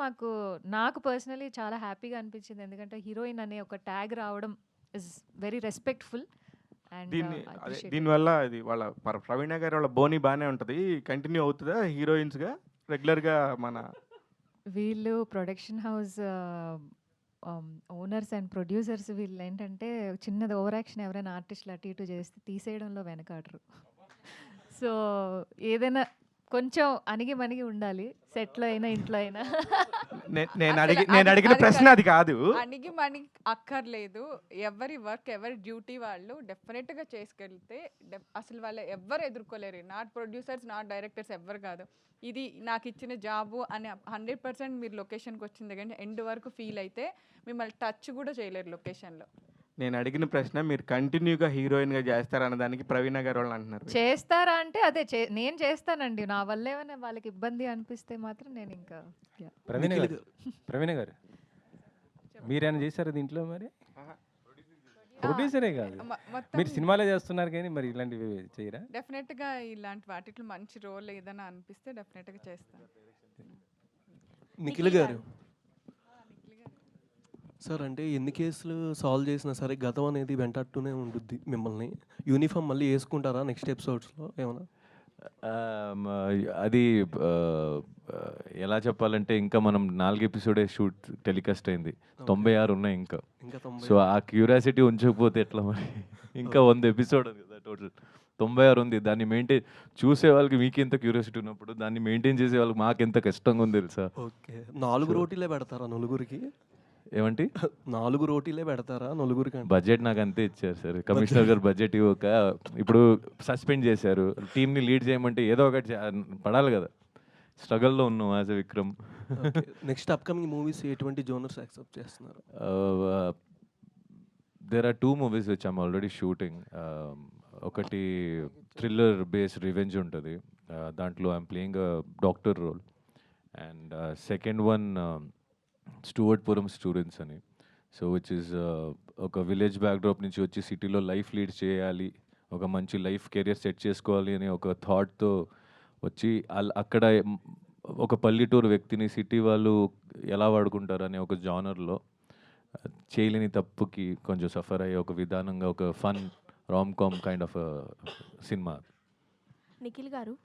నాకు పర్సనలీ చాలా హ్యాపీగా అనిపించింది. ఎందుకంటే హీరోయిన్ అనే ఒక ట్యాగ్ రావడం ఇస్ వెరీ రెస్పెక్ట్ఫుల్. అండ్ దీనివల్ల ఇది వాళ్ళ ప్రవీణ గారి వాళ్ళ బోని బాగానే ఉంటుంది, కంటిన్యూ అవుతుందా హీరోయిన్స్గా రెగ్యులర్గా? మన వీళ్ళు production house owners and producers వీళ్ళు ఏంటంటే చిన్నది ఓవర్ యాక్షన్ ఎవరైనా ఆర్టిస్టులు అటు ఇటు చేస్తే తీసేయడంలో వెనకాడరు. సో ఏదైనా కొంచెం అణిగి మణిగి ఉండాలి, సెట్లో అయినా ఇంట్లో అయినా. నేను అడిగిన ప్రశ్న అది కాదు. అణిగి మణిగి అక్కర్లేదు. ఎవరి వర్క్ ఎవరి డ్యూటీ వాళ్ళు డెఫినెట్గా చేసుకెళ్తే అసలు వాళ్ళు ఎవ్వరు ఎదుర్కోలేరు. నాట్ ప్రొడ్యూసర్స్, నాట్ డైరెక్టర్స్, ఎవ్వరు కాదు. ఇది నాకు ఇచ్చిన జాబు అని 100% మీరు లొకేషన్కి వచ్చింది కానీ ఎండ్ వరకు ఫీల్ అయితే మిమ్మల్ని టచ్ కూడా చేయలేరు లొకేషన్లో. నేను అడిగిన ప్రశ్న మీరు కంటిన్యూగా హీరోయిన్గా చేస్తారన్న దానికి ప్రవీణ గారు వాళ్ళు అంటున్నారు. చేస్తారా అంటే అదే నేను చేస్తానండి. నా వల్ల ఏమైనా వాళ్ళకి ఇబ్బంది అనిపిస్తే మాత్రం నేను ఇంకా ప్రవీణ గారు మీరేమైనా చేశారు దీంట్లో? మరి ప్రొడ్యూసరే కాదు, మీరు సినిమాలే చేస్తున్నారు కానీ మరి ఇలాంటివి చేయరా? డెఫినెట్గా ఇలాంటి వాటిలో మంచి రోల్ ఏదైనా అనిపిస్తే డెఫినెట్గా చేస్తాను. నిఖిల్ గారు సార్, అంటే ఎన్ని కేసులు సాల్వ్ చేసినా సరే గతం అనేది వెంటాడుతూనే ఉంటుంది మిమ్మల్ని. యూనిఫామ్ మళ్ళీ వేసుకుంటారా నెక్స్ట్ ఎపిసోడ్స్లో ఏమన్నా? అది ఎలా చెప్పాలంటే ఇంకా మనం 4 ఎపిసోడే షూట్ టెలికాస్ట్ అయింది, 96 ఉన్నాయి ఇంకా. సో ఆ క్యూరియాసిటీ ఉంచకపోతే ఎట్లా మరి? ఇంకా 100 ఎపిసోడ్ ఉంది కదా టోటల్, 96 ఉంది. దాన్ని మెయింటైన్ చూసే వాళ్ళకి మీకు ఎంత క్యూరియాసిటీ ఉన్నప్పుడు దాన్ని మెయింటైన్ చేసే వాళ్ళకి మాకు ఎంత కష్టంగా ఉంది తెలుసా? ఓకే, 4 రోటీలే పెడతారా నలుగురికి? ఏమంటే 4 రోటీలే పెడతారా నలుగురికి? బడ్జెట్ నాకు అంతే ఇచ్చారు సార్, కమిషనర్ గారు బడ్జెట్ ఇవ్వక ఇప్పుడు సస్పెండ్ చేశారు. టీంని లీడ్ చేయమంటే ఏదో ఒకటి పడాలి కదా, స్ట్రగల్లో ఉన్నాం as a Vikram. Next upcoming movies ఎటువంటి జోనర్స్ యాక్సెప్ట్ చేస్తున్నారు? There are 2 movies which I'm already shooting. ఒకటి థ్రిల్లర్ బేస్డ్ రివెంజ్ ఉంటుంది, దాంట్లో I'm playing a doctor role. And second one Stuartpuram students అని, సో విచ్ ఇస్ ఒక విలేజ్ బ్యాక్డ్రాప్ నుంచి వచ్చి సిటీలో లైఫ్ లీడ్ చేయాలి, ఒక మంచి లైఫ్ కెరియర్ సెట్ చేసుకోవాలి అని ఒక థాట్తో వచ్చి అక్కడ ఒక పల్లెటూరు వ్యక్తిని సిటీ వాళ్ళు ఎలా వాడుకుంటారు అనే ఒక జానర్లో చేయలేని తప్పుకి కొంచెం సఫర్ అయ్యే ఒక విధానంగా ఒక fun rom com kind of సినిమా. Nikhil garu,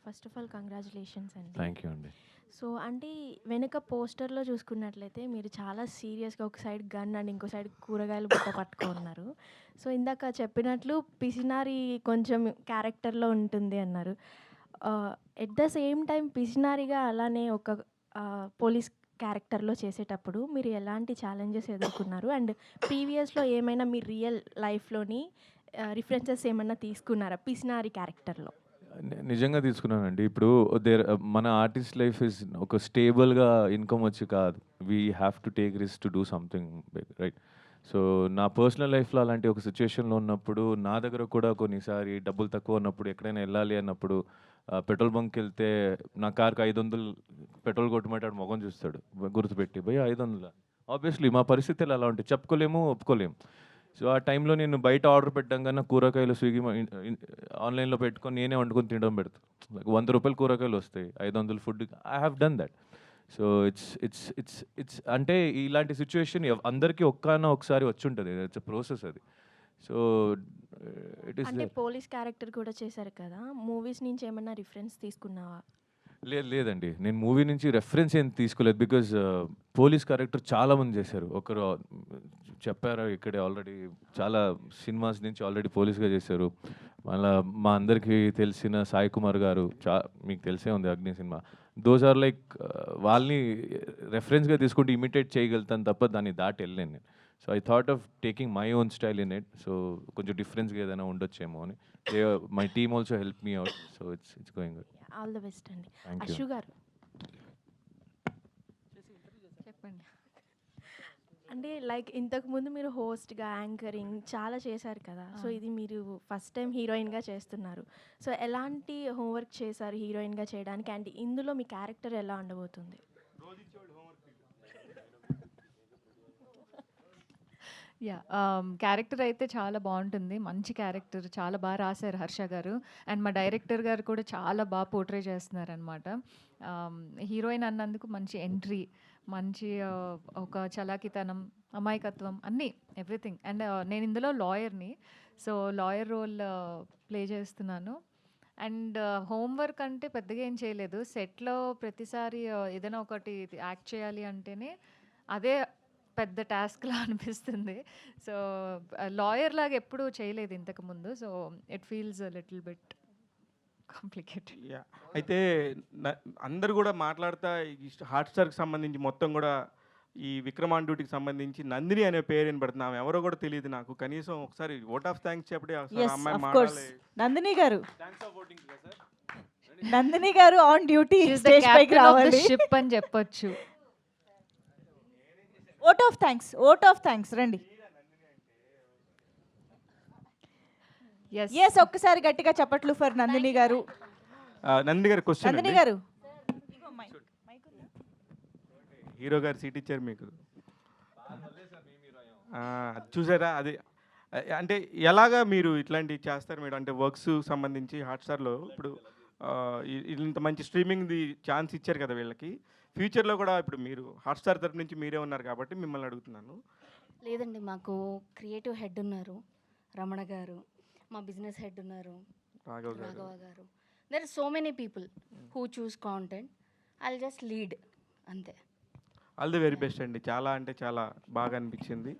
first of all congratulations అండి. థ్యాంక్ యూ అండి. సో అంటే వెనుక పోస్టర్లో చూసుకున్నట్లయితే మీరు చాలా సీరియస్గా ఒక సైడ్ గన్ అండ్ ఇంకో సైడ్ కూరగాయలు బుట్ట పట్టుకున్నారు. సో ఇందాక చెప్పినట్లు పిసినారి కొంచెం క్యారెక్టర్లో ఉంటుంది అన్నారు. ఎట్ ద సేమ్ టైం పిసినారిగా అలానే ఒక పోలీస్ క్యారెక్టర్లో చేసేటప్పుడు మీరు ఎలాంటి ఛాలెంజెస్ ఎదుర్కొన్నారు? అండ్ ప్రీవియస్లో ఏమైనా మీ రియల్ లైఫ్లోని రిఫరెన్సెస్ ఏమైనా తీసుకున్నారా పిసినారి క్యారెక్టర్లో? నిజంగా తీసుకున్నానండి. ఇప్పుడు మన ఆర్టిస్ట్ లైఫ్ ఇస్ ఒక స్టేబుల్గా ఇన్కమ్ వచ్చి కాదు, we have to take risk to do something big, right? So నా పర్సనల్ లైఫ్లో అలాంటి ఒక సిచ్యువేషన్లో ఉన్నప్పుడు నా దగ్గర కూడా కొన్నిసారి డబ్బులు తక్కువ ఉన్నప్పుడు ఎక్కడైనా వెళ్ళాలి అన్నప్పుడు పెట్రోల్ బంక్కి వెళ్తే నా కార్కి 500 పెట్రోల్ కొట్టమంటాడు, మొగం చూస్తాడు గుర్తుపెట్టి, పోయి 500. ఆబ్వియస్లీ మా పరిస్థితులు అలా ఉంటాయి, చెప్పుకోలేము ఒప్పుకోలేము. సో ఆ టైంలో నేను బయట ఆర్డర్ పెట్టడం కన్నా కూరగాయలు స్విగ్గీ ఆన్లైన్లో పెట్టుకొని నేనే వండుకొని తినడం పెడతాను. లైక్ 100 రూపాయలు కూరగాయలు వస్తాయి, 500 food. I have done that. So it's అంటే ఇలాంటి సిచ్యువేషన్ అందరికీ ఒకసారి వచ్చి ఉంటుంది, ఇట్స్ ప్రాసెస్ అది. సో ఇట్ ఈస్ అంటే పోలీస్ క్యారెక్టర్ కూడా చేశారు కదా, మూవీస్ నుంచి ఏమైనా రిఫరెన్స్ తీసుకున్నావా? లేదండి, నేను మూవీ నుంచి రెఫరెన్స్ ఏం తీసుకోలేదు. బికాజ్ పోలీస్ క్యారెక్టర్ చాలామంది చేశారు. ఒకరు చెప్పారు ఇక్కడే ఆల్రెడీ చాలా సినిమాస్ నుంచి ఆల్రెడీ పోలీస్గా చేశారు. మళ్ళీ మా అందరికీ తెలిసిన సాయి కుమార్ గారు, మీకు తెలిసే ఉంది అగ్ని సినిమా. దోస్ ఆర్ లైక్ వాళ్ళని రెఫరెన్స్గా తీసుకుంటే ఇమిటేట్ చేయగలుగుతాను తప్ప దాన్ని దాటి వెళ్ళలేను నేను. So I thought of taking my own style in it. So కొంచెం డిఫరెన్స్గా ఏదైనా ఉండొచ్చేమో అని. My team also help me out. So it's going good. All the best అండి. Thank you. అశు గారు చెప్పండి. అంటే లైక్ ఇంతకుముందు మీరు హోస్ట్గా యాంకరింగ్ చాలా చేశారు కదా, సో ఇది మీరు ఫస్ట్ టైం హీరోయిన్గా చేస్తున్నారు. సో ఎలాంటి హోంవర్క్ చేశారు హీరోయిన్గా చేయడానికి? అండ్ ఇందులో మీ క్యారెక్టర్ ఎలా ఉండబోతుంది? క్యారెక్టర్ అయితే చాలా బాగుంటుంది, మంచి క్యారెక్టర్, చాలా బాగా రాశారు హర్ష గారు. అండ్ మా డైరెక్టర్ గారు కూడా చాలా బాగా పోర్ట్రే చేస్తున్నారనమాట. హీరోయిన్ అన్నందుకు మంచి ఎంట్రీ, మంచి ఒక చలాకితనం, అమాయకత్వం, అన్నీ ఎవ్రీథింగ్. అండ్ నేను ఇందులో లాయర్ని, సో లాయర్ రోల్ ప్లే చేస్తున్నాను. అండ్ హోంవర్క్ అంటే పెద్దగా ఏం చేయలేదు. సెట్లో ప్రతిసారి ఏదైనా ఒకటి యాక్ట్ చేయాలి అంటేనే అదే పెద్ద టాస్క్లా అనిపిస్తుంది. సో లాయర్ లాగా ఎప్పుడూ చేయలేదు ఇంతకుముందు. So it feels little bit complicated. Yeah అయితే అందరూ కూడా మాట్లాడుతా ఈ హాట్‌స్టార్‌కి సంబంధించి మొత్తం కూడా ఈ విక్రమ్ ఆన్ డ్యూటీకి సంబంధించి నందిని అనే పేరు వినపడుతుంది. ఆమె ఎవరో కూడా తెలియదు నాకు. కనీసం ఒకసారి ఓట్ ఆఫ్ థాంక్స్ చెప్పండి. అసలు ఆ ఎస్ అమ్మాయి ఆఫ్ కోర్స్ మాట్లాడాలి. Nandini garu Nandini garu on duty she's the stage పైకి కెప్టెన్ ఆఫ్ ద రావాలి. షిప్ అని చెప్పొచ్చు. ఓట్ ఆఫ్ థ్యాంక్స్ రండి. ఎస్ ఒక్కసారి గట్టిగా చప్పట్లు ఫర్ నందిని గారు. నందిని గారి క్వశ్చన్ నందిని గారు హీరో గారు సీట్ ఇచ్చారు మీకు. చూసారా అది అంటే ఎలాగా మీరు ఇట్లాంటివి చేస్తారు మేడం? అంటే వర్క్స్ సంబంధించి హాట్‌స్టార్‌లో ఇప్పుడు ఇంత మంచి స్ట్రీమింగ్‌ది ఛాన్స్ ఇచ్చారు కదా వీళ్ళకి. ఫ్యూచర్‌లో కూడా ఇప్పుడు మీరు హాట్‌స్టార్ తరపు నుంచి మీరే ఉన్నారు కాబట్టి మిమ్మల్ని అడుగుతున్నాను. లేదండి, మాకు క్రియేటివ్ హెడ్ ఉన్నారు రమణ గారు, మా బిజినెస్ హెడ్ ఉన్నారు Raghav garu. There are so many people who choose content. I just lead అంతే. ఆల్ ది వెరీ బెస్ట్ అండి. చాలా అంటే చాలా బాగా అనిపించింది.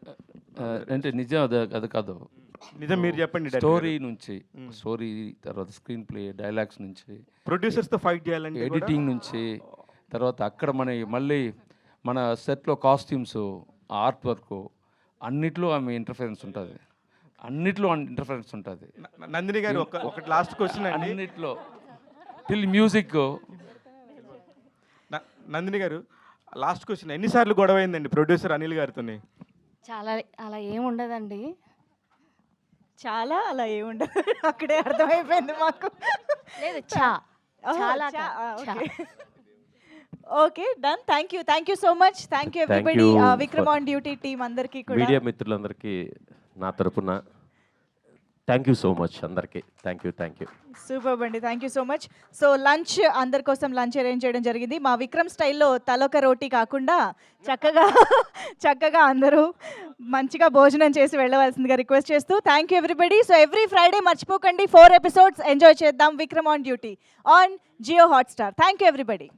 అంటే నిజం అది కాదు, నిజం మీరు చెప్పండి. స్టోరీ నుంచి, స్టోరీ తర్వాత స్క్రీన్ ప్లే, డైలాగ్స్ నుంచి, ప్రొడ్యూసర్స్‌తో ఫైట్ చేయాలంటే ఎడిటింగ్ నుంచి, తర్వాత అక్కడ మళ్ళీ మన సెట్లో కాస్ట్యూమ్స్, ఆర్ట్ వర్క్ అన్నిట్లో ఆమె ఇంటర్ఫరెన్స్ ఉంటుంది. నందిని గారు ఒకటి లాస్ట్ క్వశ్చన్ అండి. అన్నిట్లో టిల్ మ్యూజిక్. నందిని గారు లాస్ట్ క్వశ్చన్, ఎన్నిసార్లు గొడవ అయిందండి ప్రొడ్యూసర్ అనిల్ గారితో? చాలా అలా ఏం ఉండదండి. చాలా అలా ఏముండదు. అక్కడే అర్థమైపోయింది మాకు. లేదు okay done. Thank you so much. Thank you everybody. Vikram on duty team అందరికీ కూడా, మీడియా మిత్రులందరికీ నా తరపున థ్యాంక్ యూ సో మచ్ అందరికీ. Thank you. సూపర్ అండి. Thank you so much. So lunch అందరి కోసం లంచ్ అరేంజ్ చేయడం జరిగింది. మా విక్రమ్ స్టైల్లో తలొక రోటీ కాకుండా చక్కగా అందరూ మంచిగా భోజనం చేసి వెళ్ళవలసిందిగా రిక్వెస్ట్ చేస్తూ thank you everybody. So every Friday మర్చిపోకండి 4 ఎపిసోడ్స్ ఎంజాయ్ చేద్దాం Vikram on duty on Jio Hotstar. Thank you everybody.